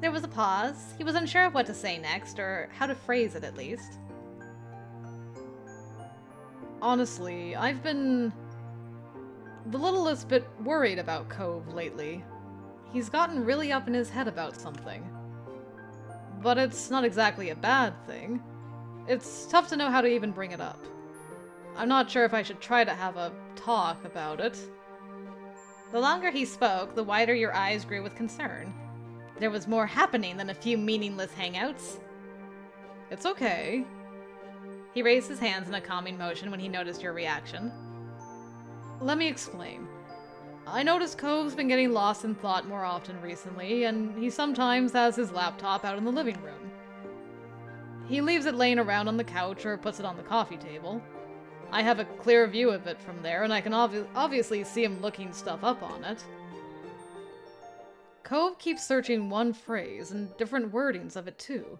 There was a pause. He was unsure of what to say next, or how to phrase it at least. Honestly, I've been the littlest bit worried about Cove lately. He's gotten really up in his head about something. But it's not exactly a bad thing. It's tough to know how to even bring it up. I'm not sure if I should try to have a talk about it. The longer he spoke, the wider your eyes grew with concern. There was more happening than a few meaningless hangouts. It's okay. He raised his hands in a calming motion when he noticed your reaction. Let me explain. I noticed Cove's been getting lost in thought more often recently, and he sometimes has his laptop out in the living room. He leaves it laying around on the couch or puts it on the coffee table. I have a clear view of it from there, and I can obviously see him looking stuff up on it. Cove keeps searching one phrase and different wordings of it too.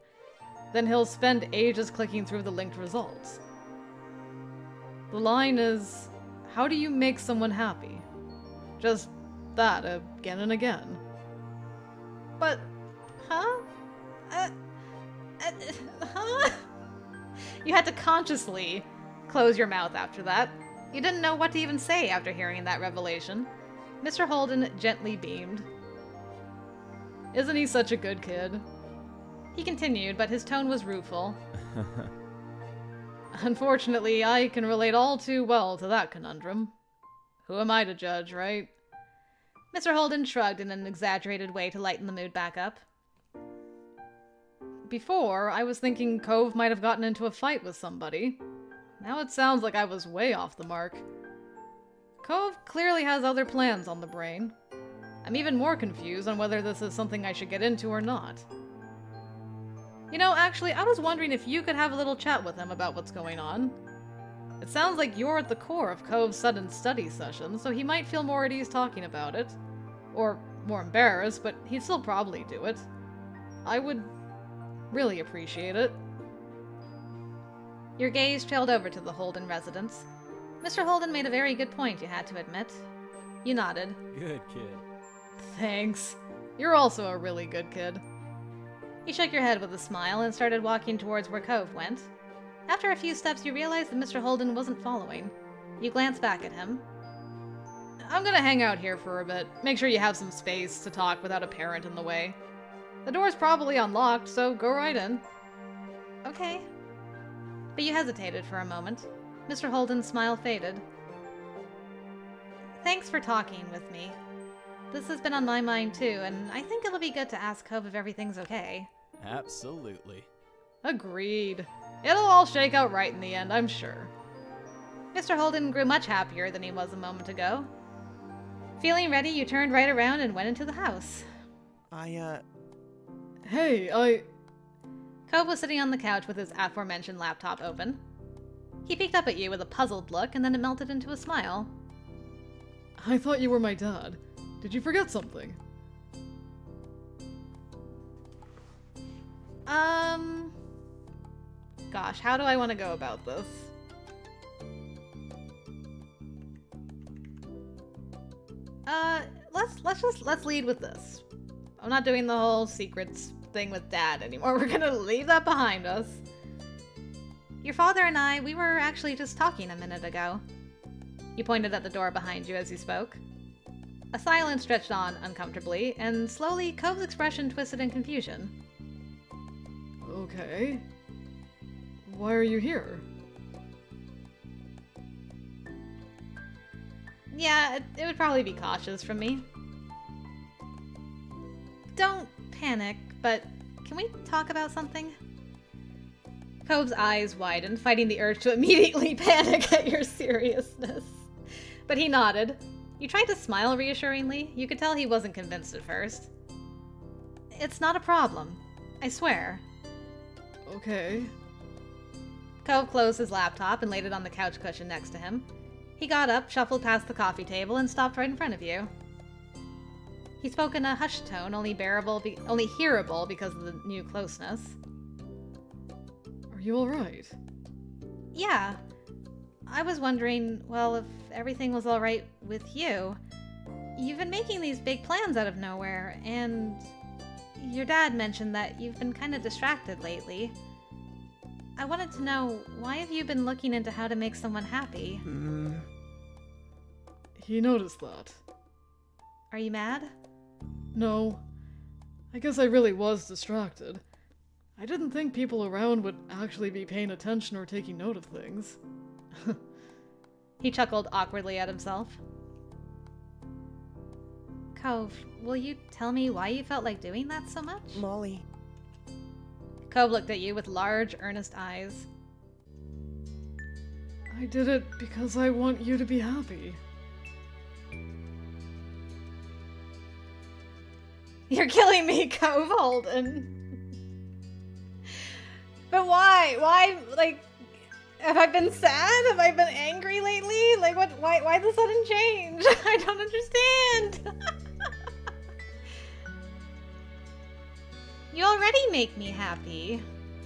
Then he'll spend ages clicking through the linked results. The line is, how do you make someone happy? Just that again and again. But, huh? Huh? You had to consciously close your mouth after that. You didn't know what to even say after hearing that revelation. Mr. Holden gently beamed. Isn't he such a good kid? He continued, but his tone was rueful. Unfortunately, I can relate all too well to that conundrum. Who am I to judge, right? Mr. Holden shrugged in an exaggerated way to lighten the mood back up. Before, I was thinking Cove might have gotten into a fight with somebody. Now it sounds like I was way off the mark. Cove clearly has other plans on the brain. I'm even more confused on whether this is something I should get into or not. You know, actually, I was wondering if you could have a little chat with him about what's going on. It sounds like you're at the core of Cove's sudden study session, so he might feel more at ease talking about it. Or more embarrassed, but he'd still probably do it. I would really appreciate it. Your gaze trailed over to the Holden residence. Mr. Holden made a very good point, you had to admit. You nodded. Good kid. Thanks. You're also a really good kid. You shook your head with a smile and started walking towards where Cove went. After a few steps, you realized that Mr. Holden wasn't following. You glanced back at him. I'm gonna hang out here for a bit. Make sure you have some space to talk without a parent in the way. The door's probably unlocked, so go right in. Okay. But you hesitated for a moment. Mr. Holden's smile faded. Thanks for talking with me. This has been on my mind too, and I think it'll be good to ask Cove if everything's okay. Absolutely. Agreed. It'll all shake out right in the end, I'm sure. Mr. Holden grew much happier than he was a moment ago. Feeling ready, you turned right around and went into the house. Hey, Cove was sitting on the couch with his aforementioned laptop open. He peeked up at you with a puzzled look, and then it melted into a smile. I thought you were my dad. Did you forget something? Gosh, how do I want to go about this? Let's lead with this. I'm not doing the whole secrets thing with Dad anymore. We're gonna leave that behind us. Your father and I, we were actually just talking a minute ago. You pointed at the door behind you as you spoke. A silence stretched on uncomfortably, and slowly Cove's expression twisted in confusion. Okay. Why are you here? Yeah, it would probably be cautious from me. Don't panic, but can we talk about something? Cove's eyes widened, fighting the urge to immediately panic at your seriousness. But he nodded. You tried to smile reassuringly. You could tell he wasn't convinced at first. It's not a problem. I swear. Okay. Cove closed his laptop and laid it on the couch cushion next to him. He got up, shuffled past the coffee table, and stopped right in front of you. He spoke in a hushed tone, only hearable because of the new closeness. Are you alright? Yeah. I was wondering, well, if everything was alright with you. You've been making these big plans out of nowhere, and your dad mentioned that you've been kind of distracted lately. I wanted to know, why have you been looking into how to make someone happy? He noticed that. Are you mad? No. I guess I really was distracted. I didn't think people around would actually be paying attention or taking note of things. He chuckled awkwardly at himself. Cove, will you tell me why you felt like doing that so much? Molly. Cove looked at you with large, earnest eyes. I did it because I want you to be happy. You're killing me, Cove Holden. But why? Why, like, have I been sad? Have I been angry lately? Like, what? Why the sudden change? I don't understand. You already make me happy.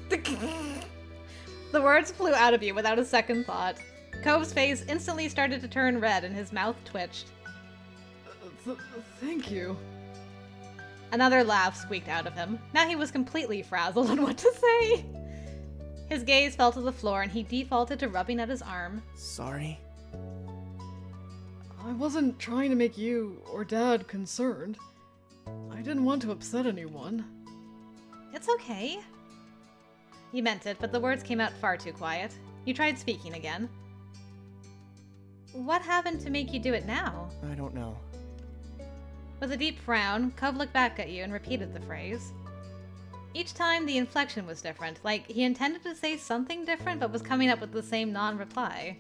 The words flew out of you without a second thought. Cove's face instantly started to turn red and his mouth twitched. Thank you. Another laugh squeaked out of him. Now he was completely frazzled on what to say. His gaze fell to the floor and he defaulted to rubbing at his arm. Sorry. I wasn't trying to make you or Dad concerned. I didn't want to upset anyone. It's okay. You meant it, but the words came out far too quiet. You tried speaking again. What happened to make you do it now? I don't know. With a deep frown, Cove looked back at you and repeated the phrase. Each time the inflection was different, like he intended to say something different but was coming up with the same non-reply.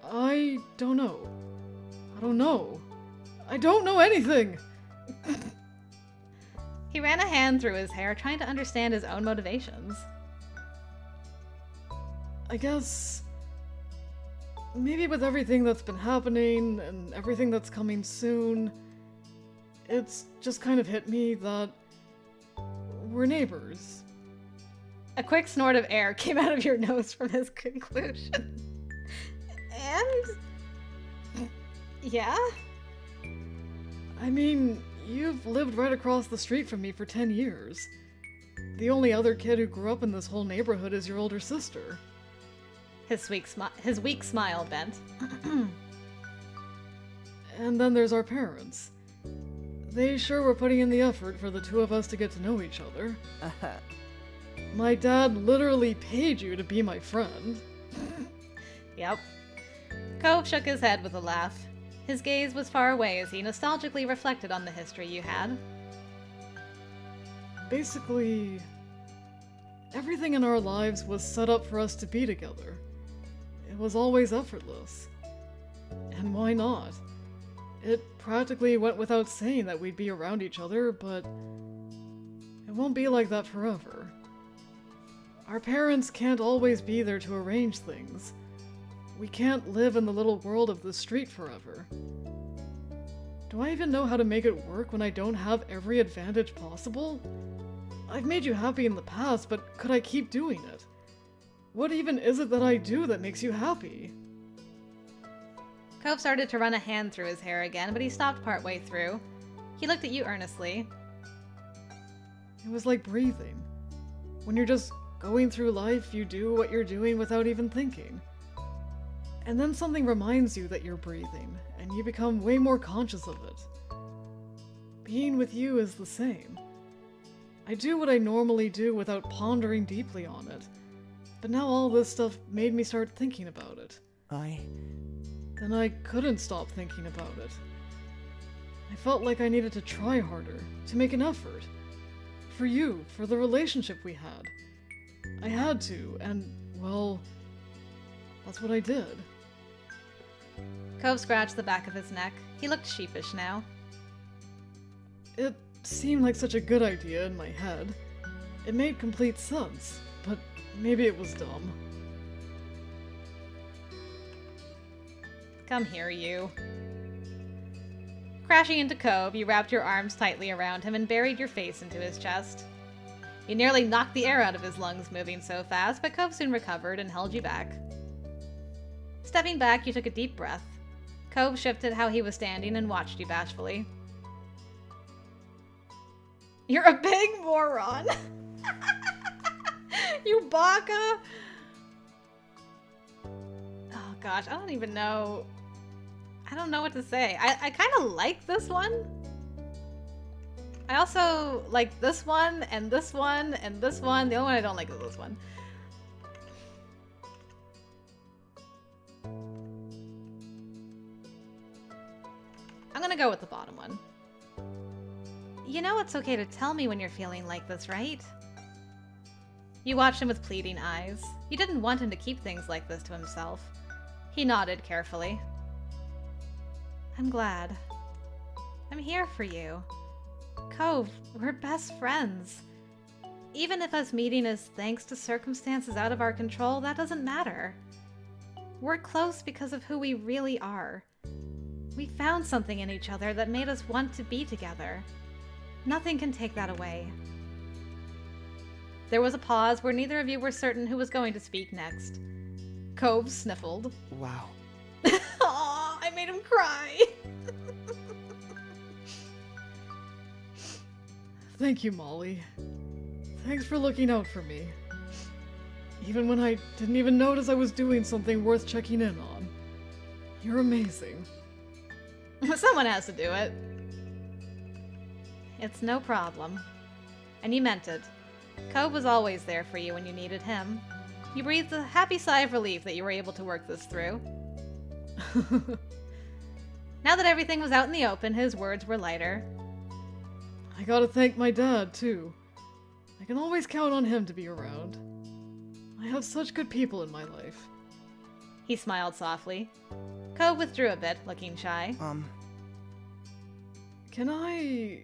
I don't know. I don't know. I don't know anything! He ran a hand through his hair, trying to understand his own motivations. I guess... maybe with everything that's been happening and everything that's coming soon, it's just kind of hit me that we're neighbors. A quick snort of air came out of your nose from his conclusion. And? Yeah? I mean, you've lived right across the street from me for 10 years. The only other kid who grew up in this whole neighborhood is your older sister. His weak smile bent. And then there's our parents. They sure were putting in the effort for the two of us to get to know each other. My dad literally paid you to be my friend. Yep. Cove shook his head with a laugh. His gaze was far away as he nostalgically reflected on the history you had. Basically, everything in our lives was set up for us to be together. It was always effortless. And why not? It practically went without saying that we'd be around each other, but it won't be like that forever. Our parents can't always be there to arrange things. We can't live in the little world of the street forever. Do I even know how to make it work when I don't have every advantage possible? I've made you happy in the past, but could I keep doing it? What even is it that I do that makes you happy? Cove started to run a hand through his hair again, but he stopped partway through. He looked at you earnestly. It was like breathing. When you're just going through life, you do what you're doing without even thinking. And then something reminds you that you're breathing, and you become way more conscious of it. Being with you is the same. I do what I normally do without pondering deeply on it, but now all this stuff made me start thinking about it. Then I couldn't stop thinking about it. I felt like I needed to try harder, to make an effort. For you, for the relationship we had. I had to, and, well, that's what I did. Cove scratched the back of his neck. He looked sheepish now. It seemed like such a good idea in my head. It made complete sense, but maybe it was dumb. Come here, you. Crashing into Cove, you wrapped your arms tightly around him and buried your face into his chest. You nearly knocked the air out of his lungs moving so fast, but Cove soon recovered and held you back. Stepping back, you took a deep breath. Cove shifted how he was standing and watched you bashfully. You're a big moron! You baka! Oh gosh, I don't even know. I don't know what to say. I kind of like this one. I also like this one, and this one, and this one. The only one I don't like is this one. I'm gonna go with the bottom one. You know it's okay to tell me when you're feeling like this, right? You watched him with pleading eyes. You didn't want him to keep things like this to himself. He nodded carefully. I'm glad. I'm here for you. Cove, we're best friends. Even if us meeting is thanks to circumstances out of our control, that doesn't matter. We're close because of who we really are. We found something in each other that made us want to be together. Nothing can take that away. There was a pause where neither of you were certain who was going to speak next. Cove sniffled. Wow. Aw, I made him cry. Thank you, Molly. Thanks for looking out for me. Even when I didn't even notice I was doing something worth checking in on. You're amazing. Someone has to do it. It's no problem. And you meant it. Cove was always there for you when you needed him. You breathed a happy sigh of relief that you were able to work this through. Now that everything was out in the open, his words were lighter. I gotta thank my dad, too. I can always count on him to be around. I have such good people in my life. He smiled softly. Cove withdrew a bit, looking shy. Can I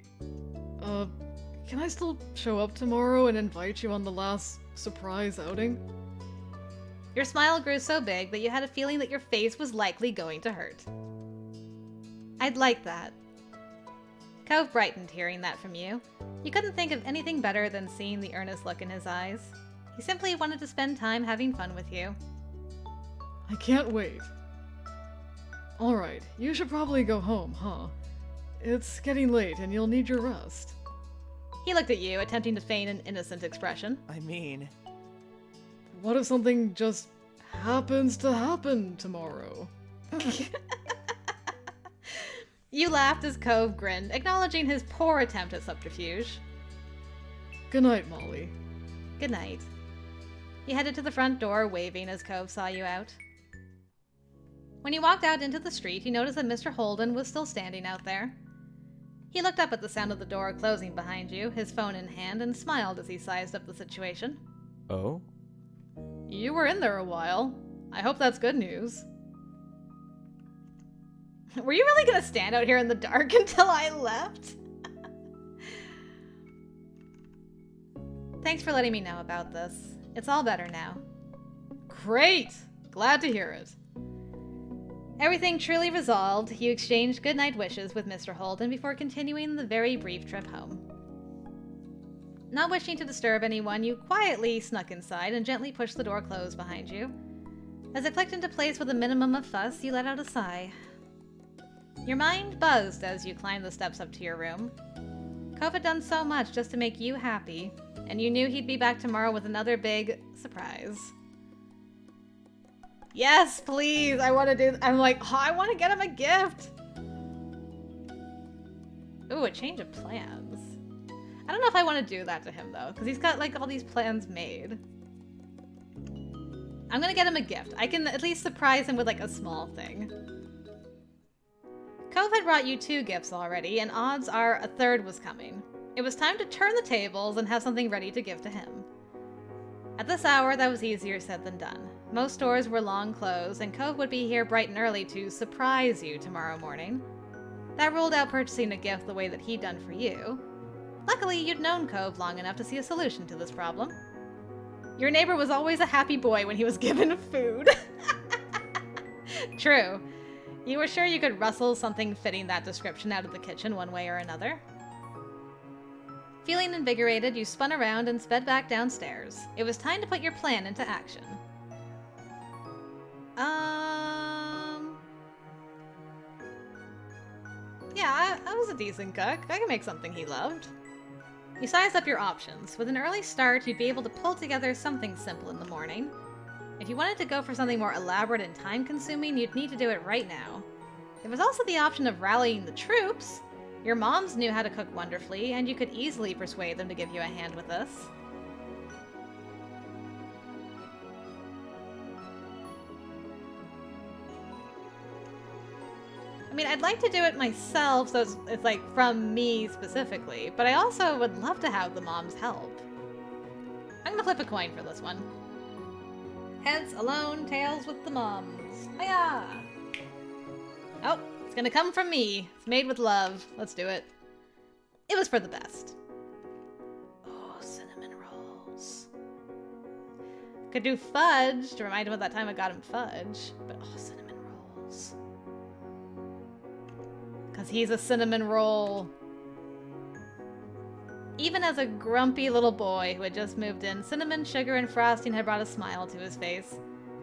still show up tomorrow and invite you on the last surprise outing? Your smile grew so big that you had a feeling that your face was likely going to hurt. I'd like that. Cove brightened hearing that from you. You couldn't think of anything better than seeing the earnest look in his eyes. He simply wanted to spend time having fun with you. I can't wait. Alright, you should probably go home, huh? It's getting late and you'll need your rest. He looked at you, attempting to feign an innocent expression. I mean... What if something just happens to happen tomorrow? You laughed as Cove grinned, acknowledging his poor attempt at subterfuge. Good night, Molly. Good night. He headed to the front door, waving as Cove saw you out. When you walked out into the street, you noticed that Mr. Holden was still standing out there. He looked up at the sound of the door closing behind you, his phone in hand, and smiled as he sized up the situation. Oh? You were in there a while. I hope that's good news. Were you really gonna stand out here in the dark until I left? Thanks for letting me know about this. It's all better now. Great! Glad to hear it. Everything truly resolved, you exchanged goodnight wishes with Mr. Holden before continuing the very brief trip home. Not wishing to disturb anyone, you quietly snuck inside and gently pushed the door closed behind you. As it clicked into place with a minimum of fuss, you let out a sigh. Your mind buzzed as you climbed the steps up to your room. Cove had done so much just to make you happy, and you knew he'd be back tomorrow with another big surprise. Yes, please! I'm like, oh, I want to get him a gift! Ooh, a change of plans. I don't know if I want to do that to him, though, because he's got, like, all these plans made. I'm gonna get him a gift. I can at least surprise him with, like, a small thing. Cove had brought you 2 gifts already, and odds are a third was coming. It was time to turn the tables and have something ready to give to him. At this hour, that was easier said than done. Most stores were long closed, and Cove would be here bright and early to surprise you tomorrow morning. That ruled out purchasing a gift the way that he'd done for you. Luckily, you'd known Cove long enough to see a solution to this problem. Your neighbor was always a happy boy when he was given food. True. You were sure you could rustle something fitting that description out of the kitchen one way or another. Feeling invigorated, you spun around and sped back downstairs. It was time to put your plan into action. Yeah, I was a decent cook. I can make something he loved. You sized up your options. With an early start, you'd be able to pull together something simple in the morning. If you wanted to go for something more elaborate and time-consuming, you'd need to do it right now. There was also the option of rallying the troops. Your moms knew how to cook wonderfully, and you could easily persuade them to give you a hand with this. I mean, I'd like to do it myself, so it's like from me specifically, but I also would love to have the moms help. I'm gonna flip a coin for this one. Heads alone, tails with the moms. Hiya! Oh, it's gonna come from me. It's made with love. Let's do it. It was for the best. Oh, cinnamon rolls. Could do fudge to remind him of that time I got him fudge, but oh, cinnamon rolls. Because he's a cinnamon roll. Even as a grumpy little boy who had just moved in, cinnamon, sugar, and frosting had brought a smile to his face.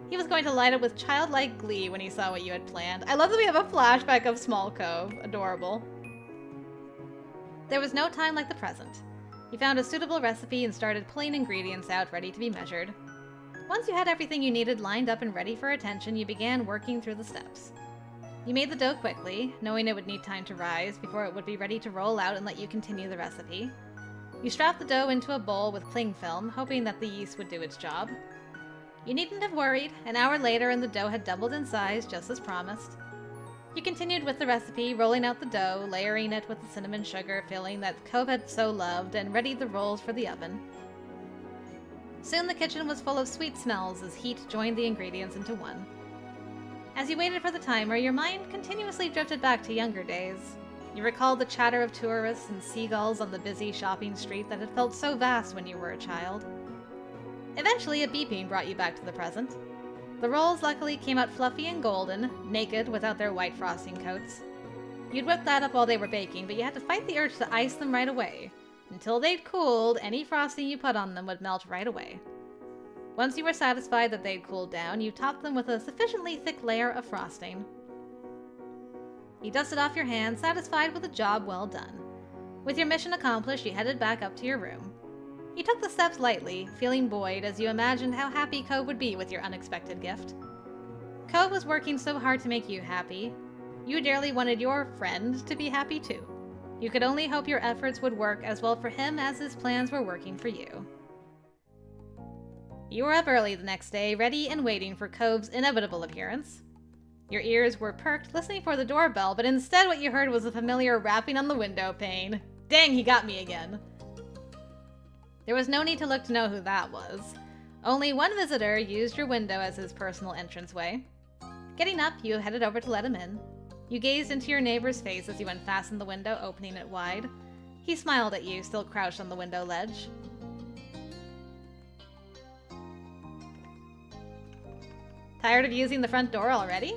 He was going to light up with childlike glee when he saw what you had planned. I love that we have a flashback of Small Cove. Adorable. There was no time like the present. You found a suitable recipe and started pulling ingredients out ready to be measured. Once you had everything you needed lined up and ready for attention, you began working through the steps. You made the dough quickly, knowing it would need time to rise before it would be ready to roll out and let you continue the recipe. You strapped the dough into a bowl with cling film, hoping that the yeast would do its job. You needn't have worried. An hour later and the dough had doubled in size, just as promised. You continued with the recipe, rolling out the dough, layering it with the cinnamon sugar filling that Cove had so loved, and readied the rolls for the oven. Soon the kitchen was full of sweet smells as heat joined the ingredients into one. As you waited for the timer, your mind continuously drifted back to younger days. You recalled the chatter of tourists and seagulls on the busy shopping street that had felt so vast when you were a child. Eventually, a beeping brought you back to the present. The rolls luckily came out fluffy and golden, naked without their white frosting coats. You'd whip that up while they were baking, but you had to fight the urge to ice them right away. Until they'd cooled, any frosting you put on them would melt right away. Once you were satisfied that they'd cooled down, you topped them with a sufficiently thick layer of frosting. You dusted off your hands, satisfied with a job well done. With your mission accomplished, you headed back up to your room. You took the steps lightly, feeling buoyed as you imagined how happy Cove would be with your unexpected gift. Cove was working so hard to make you happy. You dearly wanted your friend to be happy too. You could only hope your efforts would work as well for him as his plans were working for you. You were up early the next day, ready and waiting for Cove's inevitable appearance. Your ears were perked, listening for the doorbell, but instead what you heard was a familiar rapping on the window pane. Dang, he got me again. There was no need to look to know who that was. Only one visitor used your window as his personal entranceway. Getting up, you headed over to let him in. You gazed into your neighbor's face as you unfastened the window, opening it wide. He smiled at you, still crouched on the window ledge. Tired of using the front door already?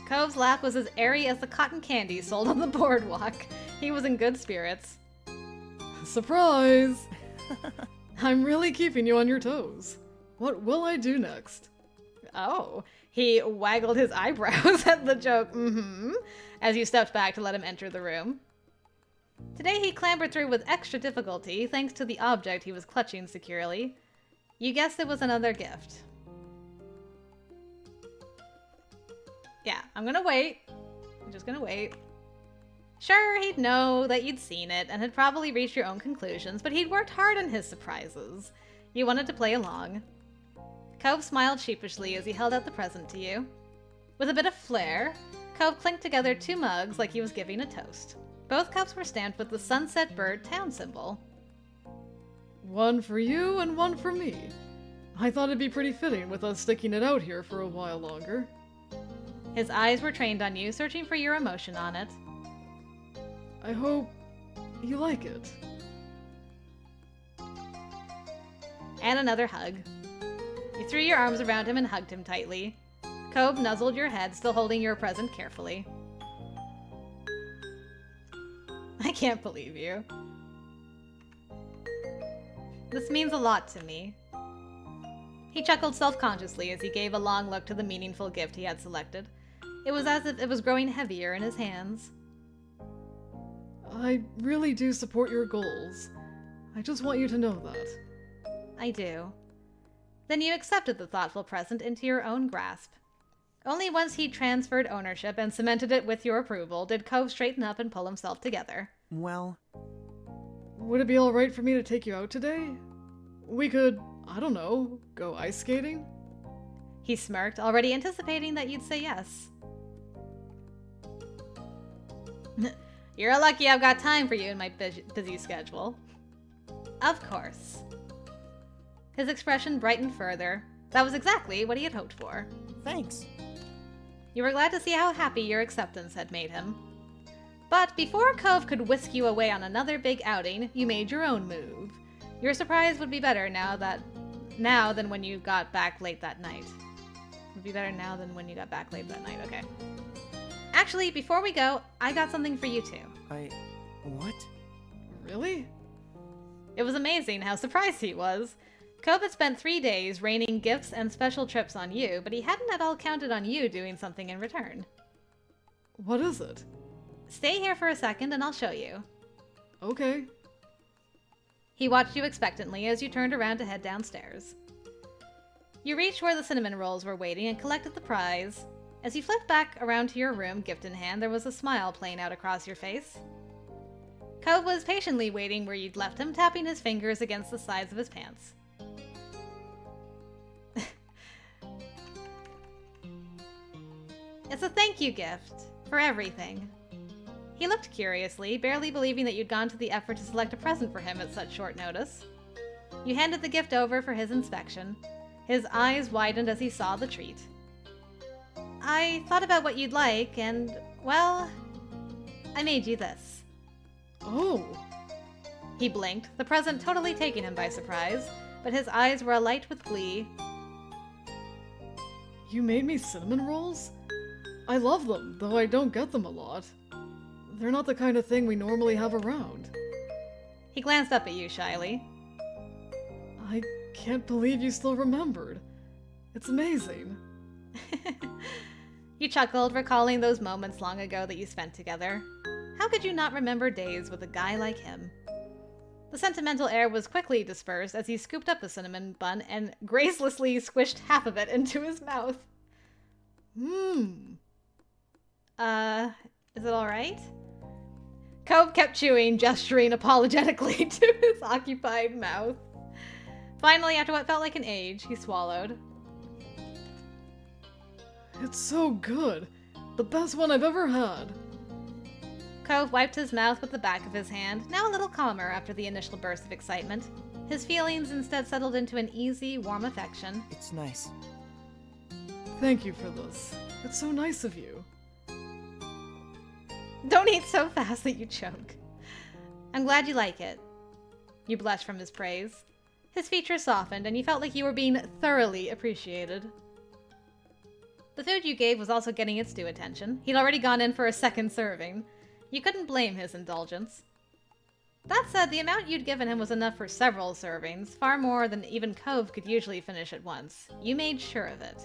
Cove's laugh was as airy as the cotton candy sold on the boardwalk. He was in good spirits. Surprise! I'm really keeping you on your toes. What will I do next? Oh, he waggled his eyebrows at the joke, as you stepped back to let him enter the room. Today he clambered through with extra difficulty, thanks to the object he was clutching securely. You guessed it was another gift. Yeah, I'm gonna wait. I'm just gonna wait. Sure, he'd know that you'd seen it and had probably reached your own conclusions, but he'd worked hard on his surprises. You wanted to play along. Cove smiled sheepishly as he held out the present to you. With a bit of flair, Cove clinked together 2 mugs like he was giving a toast. Both cups were stamped with the Sunset Bird town symbol. One for you and one for me. I thought it'd be pretty fitting with us sticking it out here for a while longer. His eyes were trained on you, searching for your emotion on it. I hope you like it. And another hug. You threw your arms around him and hugged him tightly. Cove nuzzled your head, still holding your present carefully. I can't believe you. This means a lot to me. He chuckled self-consciously as he gave a long look to the meaningful gift he had selected. It was as if it was growing heavier in his hands. I really do support your goals. I just want you to know that. I do. Then you accepted the thoughtful present into your own grasp. Only once he transferred ownership and cemented it with your approval did Cove straighten up and pull himself together. Well... Would it be alright for me to take you out today? We could, I don't know, go ice skating? He smirked, already anticipating that you'd say yes. You're lucky I've got time for you in my busy schedule. Of course. His expression brightened further. That was exactly what he had hoped for. Thanks. You were glad to see how happy your acceptance had made him. But before Cove could whisk you away on another big outing, you made your own move. Your surprise would be better now than when you got back late that night. Would be better now than when you got back late that night, okay. Actually, before we go, I got something for you too. What? Really? It was amazing how surprised he was. Cove had spent 3 days raining gifts and special trips on you, but he hadn't at all counted on you doing something in return. What is it? Stay here for a second and I'll show you. Okay. He watched you expectantly as you turned around to head downstairs. You reached where the cinnamon rolls were waiting and collected the prize. As you flipped back around to your room, gift in hand, there was a smile playing out across your face. Cove was patiently waiting where you'd left him, tapping his fingers against the sides of his pants. It's a thank you gift for everything. He looked curiously, barely believing that you'd gone to the effort to select a present for him at such short notice. You handed the gift over for his inspection. His eyes widened as he saw the treat. I thought about what you'd like, and, well, I made you this. Oh, He blinked, the present totally taking him by surprise, but his eyes were alight with glee. you made me cinnamon rolls? I love them, though I don't get them a lot. They're not the kind of thing we normally have around. He glanced up at you shyly. I can't believe you still remembered. It's amazing. You chuckled, recalling those moments long ago that you spent together. How could you not remember days with a guy like him? The sentimental air was quickly dispersed as he scooped up the cinnamon bun and gracelessly squished half of it into his mouth. Is it alright? Cove kept chewing, gesturing apologetically to his occupied mouth. Finally, after what felt like an age, he swallowed. It's so good. The best one I've ever had. Cove wiped his mouth with the back of his hand, now a little calmer after the initial burst of excitement. His feelings instead settled into an easy, warm affection. It's nice. Thank you for this. It's so nice of you. Don't eat so fast that you choke. I'm glad you like it. You blushed from his praise. His features softened, and you felt like you were being thoroughly appreciated. The food you gave was also getting its due attention. He'd already gone in for a second serving. You couldn't blame his indulgence. That said, the amount you'd given him was enough for several servings, far more than even Cove could usually finish at once. You made sure of it.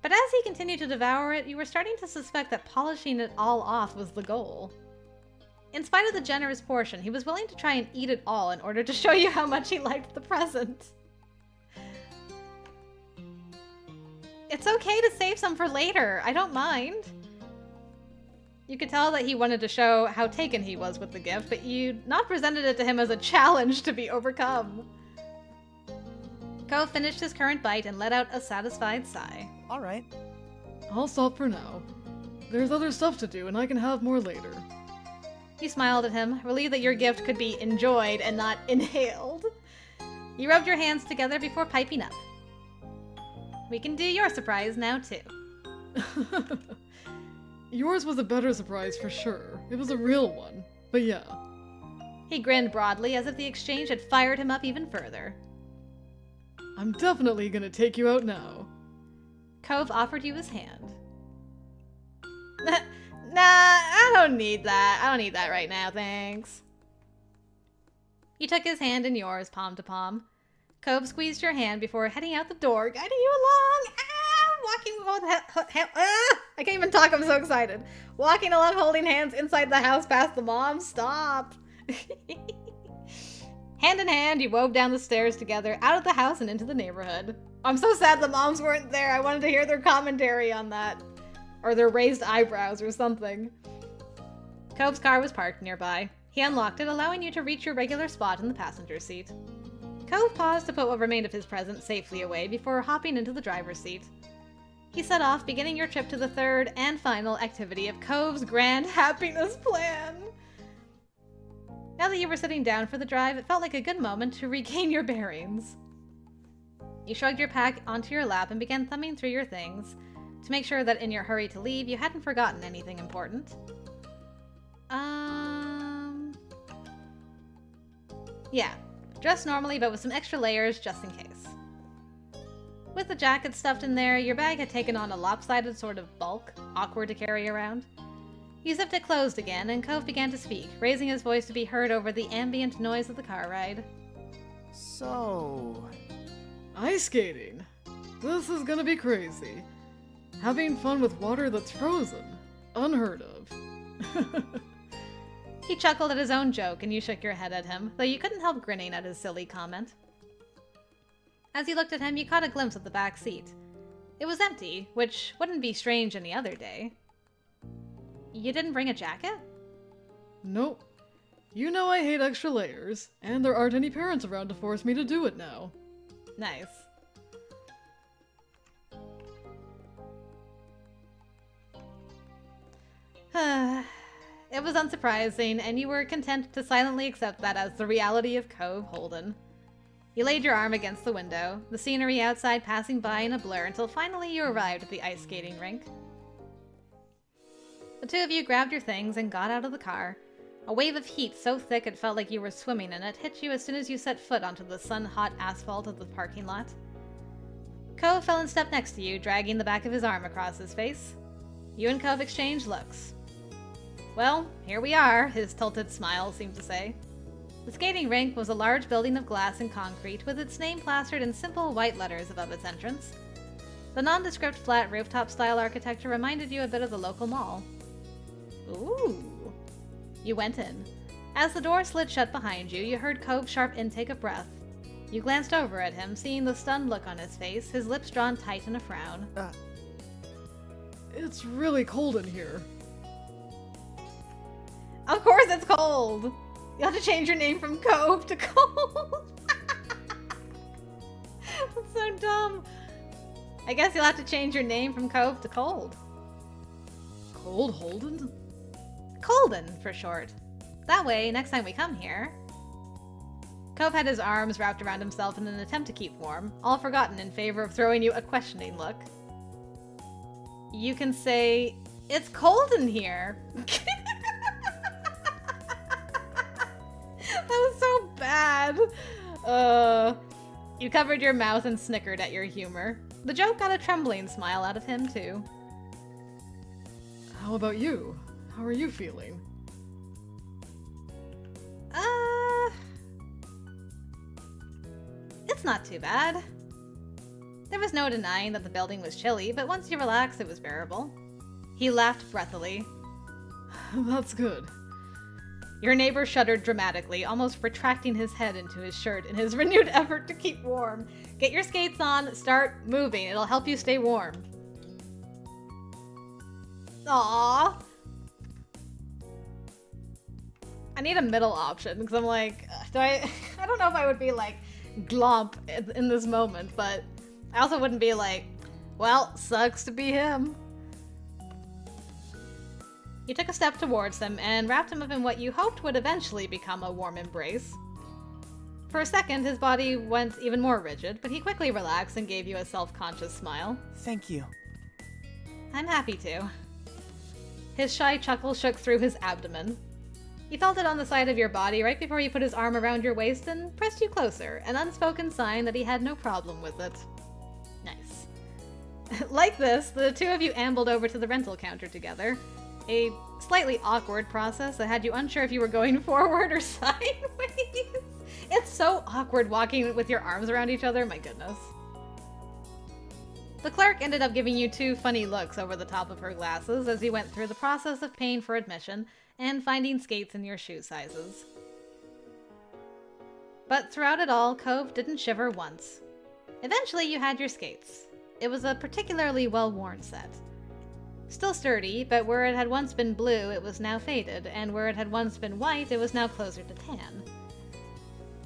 But as he continued to devour it, you were starting to suspect that polishing it all off was the goal. In spite of the generous portion, he was willing to try and eat it all in order to show you how much he liked the present. It's okay to save some for later. I don't mind. You could tell that he wanted to show how taken he was with the gift, but you'd not presented it to him as a challenge to be overcome. Cove finished his current bite and let out a satisfied sigh. Alright. I'll stop for now. There's other stuff to do, and I can have more later. You smiled at him, relieved that your gift could be enjoyed and not inhaled. You rubbed your hands together before piping up. We can do your surprise now, too. Yours was a better surprise for sure. It was a real one. But yeah. He grinned broadly as if the exchange had fired him up even further. I'm definitely gonna take you out now. Cove offered you his hand. Nah, I don't need that. I don't need that right now, thanks. You took his hand in yours, palm to palm. Cove squeezed your hand before heading out the door, guiding you along. I can't even talk, I'm so excited. Walking along holding hands inside the house past the mom. Stop. Hand in hand, you wove down the stairs together, out of the house and into the neighborhood. I'm so sad the moms weren't there. I wanted to hear their commentary on that. Or their raised eyebrows or something. Cove's car was parked nearby. He unlocked it, allowing you to reach your regular spot in the passenger seat. Cove paused to put what remained of his present safely away before hopping into the driver's seat. He set off, beginning your trip to the third and final activity of Cove's grand happiness plan. Now that you were sitting down for the drive, it felt like a good moment to regain your bearings. You shrugged your pack onto your lap and began thumbing through your things to make sure that in your hurry to leave, you hadn't forgotten anything important. Yeah, dress normally but with some extra layers just in case. With the jacket stuffed in there, your bag had taken on a lopsided sort of bulk, awkward to carry around. You zipped it closed again, and Cove began to speak, raising his voice to be heard over the ambient noise of the car ride. So... Ice skating. This is gonna be crazy. Having fun with water that's frozen. Unheard of. He chuckled at his own joke, and you shook your head at him, though you couldn't help grinning at his silly comment. As you looked at him, you caught a glimpse of the back seat. It was empty, which wouldn't be strange any other day. You didn't bring a jacket? Nope. You know I hate extra layers, and there aren't any parents around to force me to do it now. Nice. It was unsurprising, and you were content to silently accept that as the reality of Cove, Holden. You laid your arm against the window, the scenery outside passing by in a blur until finally you arrived at the ice skating rink. The two of you grabbed your things and got out of the car. A wave of heat so thick it felt like you were swimming in it hit you as soon as you set foot onto the sun-hot asphalt of the parking lot. Cove fell in step next to you, dragging the back of his arm across his face. You and Cove exchanged looks. Well, here we are, his tilted smile seemed to say. The skating rink was a large building of glass and concrete with its name plastered in simple white letters above its entrance. The nondescript flat rooftop-style architecture reminded you a bit of the local mall. Ooh. You went in. As the door slid shut behind you, you heard Cove's sharp intake of breath. You glanced over at him, seeing the stunned look on his face, his lips drawn tight in a frown. It's really cold in here. Of course it's cold! You have to change your name from Cove to Cold. That's so dumb. I guess you'll have to change your name from Cove to Cold. Cold Holden? Colden, for short. That way, next time we come here... Cove had his arms wrapped around himself in an attempt to keep warm, all forgotten in favor of throwing you a questioning look. You can say, "It's cold in here." That was so bad. You covered your mouth and snickered at your humor. The joke got a trembling smile out of him, too. How about you? How are you feeling? It's not too bad. There was no denying that the building was chilly, but once you relaxed, it was bearable. He laughed breathily. That's good. Your neighbor shuddered dramatically, almost retracting his head into his shirt in his renewed effort to keep warm. Get your skates on, start moving. It'll help you stay warm. Aww. I need a middle option, because I'm like, I don't know if I would be like, glomp in this moment, but I also wouldn't be like, well, sucks to be him. You took a step towards him and wrapped him up in what you hoped would eventually become a warm embrace. For a second, his body went even more rigid, but he quickly relaxed and gave you a self-conscious smile. Thank you. I'm happy to. His shy chuckle shook through his abdomen. He felt it on the side of your body right before he put his arm around your waist and pressed you closer, an unspoken sign that he had no problem with it. Nice. Like this, the two of you ambled over to the rental counter together. A slightly awkward process that had you unsure if you were going forward or sideways. It's so awkward walking with your arms around each other, my goodness. The clerk ended up giving you two funny looks over the top of her glasses as you went through the process of paying for admission and finding skates in your shoe sizes. But throughout it all, Cove didn't shiver once. Eventually you had your skates. It was a particularly well-worn set. Still sturdy, but where it had once been blue, it was now faded, and where it had once been white, it was now closer to tan.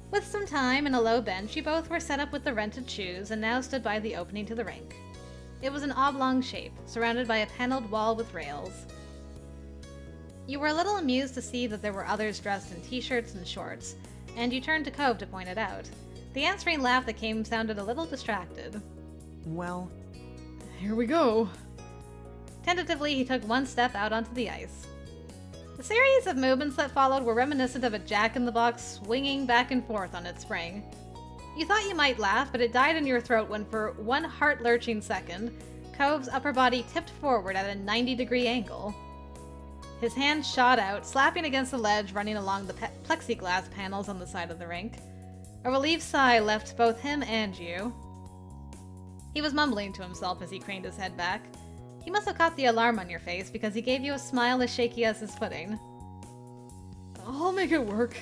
With some time and a low bench, you both were set up with the rented shoes and now stood by the opening to the rink. It was an oblong shape, surrounded by a paneled wall with rails. You were a little amused to see that there were others dressed in t-shirts and shorts, and you turned to Cove to point it out. The answering laugh that came sounded a little distracted. Well, here we go. Tentatively, he took one step out onto the ice. The series of movements that followed were reminiscent of a jack-in-the-box swinging back and forth on its spring. You thought you might laugh, but it died in your throat when for one heart-lurching second, Cove's upper body tipped forward at a 90-degree angle. His hand shot out, slapping against the ledge running along the plexiglass panels on the side of the rink. A relieved sigh left both him and you. He was mumbling to himself as he craned his head back. He must have caught the alarm on your face because he gave you a smile as shaky as his pudding. I'll make it work.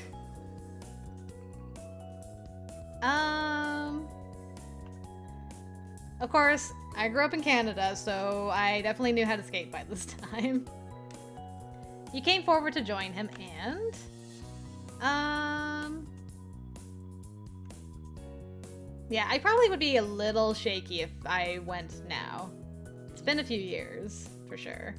Of course, I grew up in Canada, so I definitely knew how to skate by this time. You came forward to join him, and... yeah, I probably would be a little shaky if I went now. It's been a few years, for sure.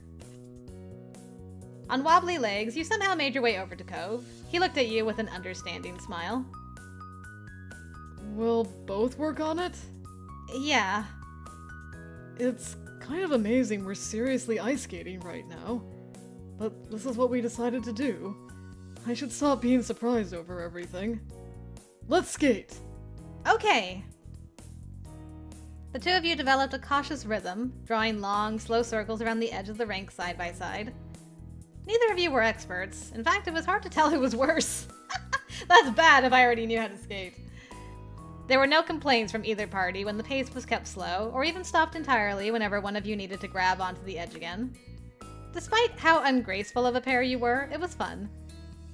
On wobbly legs, you somehow made your way over to Cove. He looked at you with an understanding smile. We'll both work on it? Yeah. It's kind of amazing we're seriously ice skating right now. But this is what we decided to do. I should stop being surprised over everything. Let's skate! Okay. The two of you developed a cautious rhythm, drawing long, slow circles around the edge of the rink side by side. Neither of you were experts. In fact, it was hard to tell who was worse. That's bad if I already knew how to skate. There were no complaints from either party when the pace was kept slow, or even stopped entirely whenever one of you needed to grab onto the edge again. Despite how ungraceful of a pair you were, it was fun.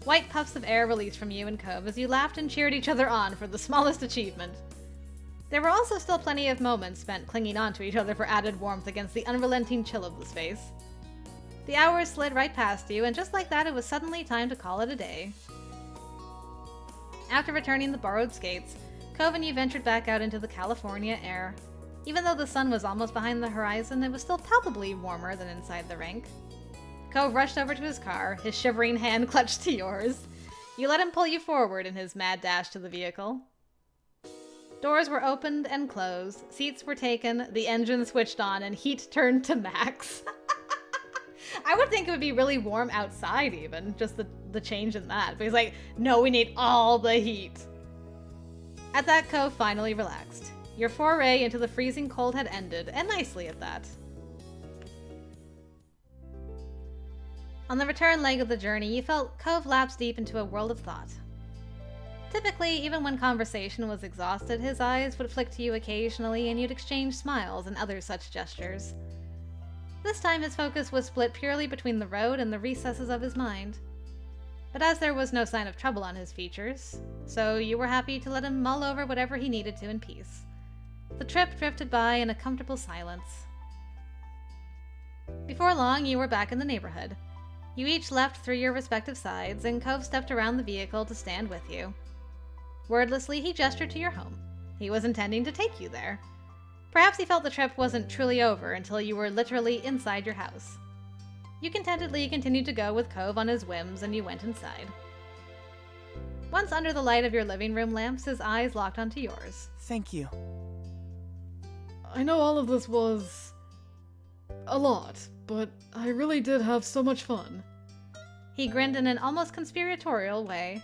White puffs of air released from you and Cove as you laughed and cheered each other on for the smallest achievement. There were also still plenty of moments spent clinging onto each other for added warmth against the unrelenting chill of the space. The hours slid right past you, and just like that, it was suddenly time to call it a day. After returning the borrowed skates, Cove and you ventured back out into the California air. Even though the sun was almost behind the horizon, it was still palpably warmer than inside the rink. Cove rushed over to his car, his shivering hand clutched to yours. You let him pull you forward in his mad dash to the vehicle. Doors were opened and closed, seats were taken, the engine switched on, and heat turned to max. I would think it would be really warm outside even, just the change in that. But he's like, no, we need all the heat. At that, Cove finally relaxed. Your foray into the freezing cold had ended, and nicely at that. On the return leg of the journey, you felt Cove lapse deep into a world of thought. Typically, even when conversation was exhausted, his eyes would flick to you occasionally and you'd exchange smiles and other such gestures. This time his focus was split purely between the road and the recesses of his mind. But as there was no sign of trouble on his features, so you were happy to let him mull over whatever he needed to in peace. The trip drifted by in a comfortable silence. Before long, you were back in the neighborhood. You each left through your respective sides, and Cove stepped around the vehicle to stand with you. Wordlessly, he gestured to your home. He was intending to take you there. Perhaps he felt the trip wasn't truly over until you were literally inside your house. You contentedly continued to go with Cove on his whims, and you went inside. Once under the light of your living room lamps, his eyes locked onto yours. Thank you. I know all of this was a lot, but I really did have so much fun. He grinned in an almost conspiratorial way.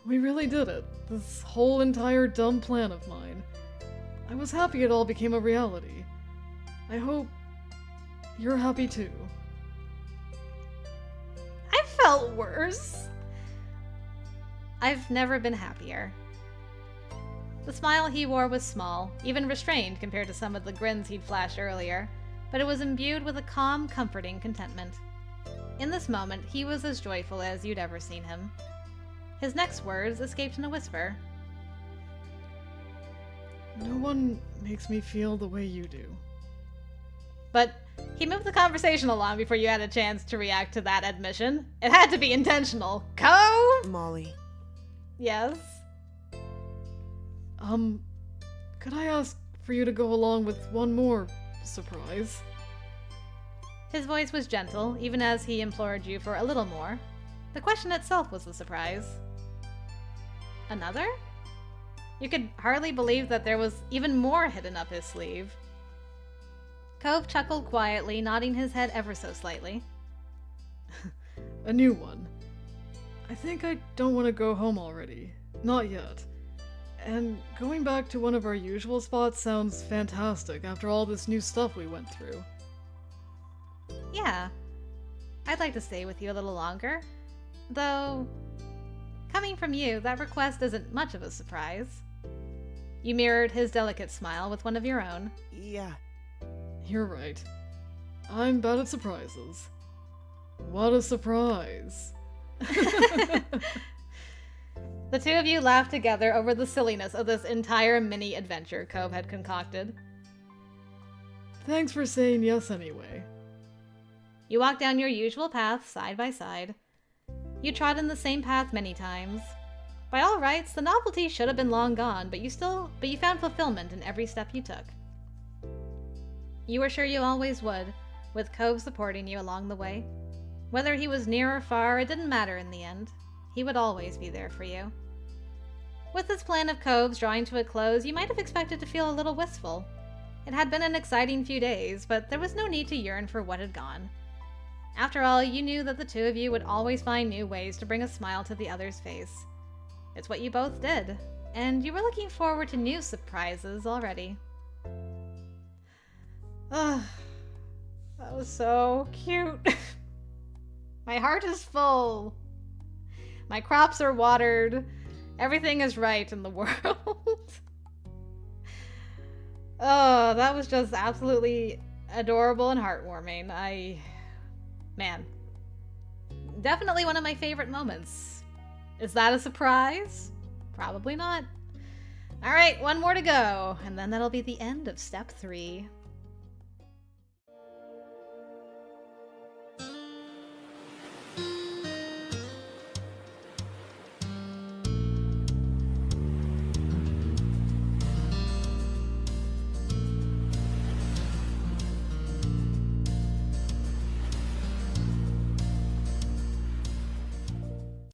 We really did it. This whole entire dumb plan of mine. I was happy it all became a reality. I hope you're happy too. I felt worse. I've never been happier. The smile he wore was small, even restrained compared to some of the grins he'd flashed earlier, but it was imbued with a calm, comforting contentment. In this moment, he was as joyful as you'd ever seen him. His next words escaped in a whisper. No one makes me feel the way you do. But he moved the conversation along before you had a chance to react to that admission. It had to be intentional. Cove? Molly. Yes? Could I ask for you to go along with one more surprise? His voice was gentle, even as he implored you for a little more. The question itself was the surprise. Another? You could hardly believe that there was even more hidden up his sleeve. Cove chuckled quietly, nodding his head ever so slightly. A new one. I think I don't want to go home already. Not yet. And going back to one of our usual spots sounds fantastic after all this new stuff we went through. Yeah. I'd like to stay with you a little longer. Though, coming from you, that request isn't much of a surprise. You mirrored his delicate smile with one of your own. Yeah. You're right. I'm bad at surprises. What a surprise. The two of you laughed together over the silliness of this entire mini-adventure Cove had concocted. Thanks for saying yes anyway. You walked down your usual path, side by side. You trodden the same path many times. By all rights, the novelty should have been long gone, but you found fulfillment in every step you took. You were sure you always would, with Cove supporting you along the way. Whether he was near or far, it didn't matter in the end. He would always be there for you. With this plan of Cove's drawing to a close, you might have expected to feel a little wistful. It had been an exciting few days, but there was no need to yearn for what had gone. After all, you knew that the two of you would always find new ways to bring a smile to the other's face. It's what you both did, and you were looking forward to new surprises already. Ugh, that was so cute. My heart is full. My crops are watered. Everything is right in the world. Oh, that was just absolutely adorable and heartwarming. Man. Definitely one of my favorite moments. Is that a surprise? Probably not. Alright, one more to go, and then that'll be the end of step 3.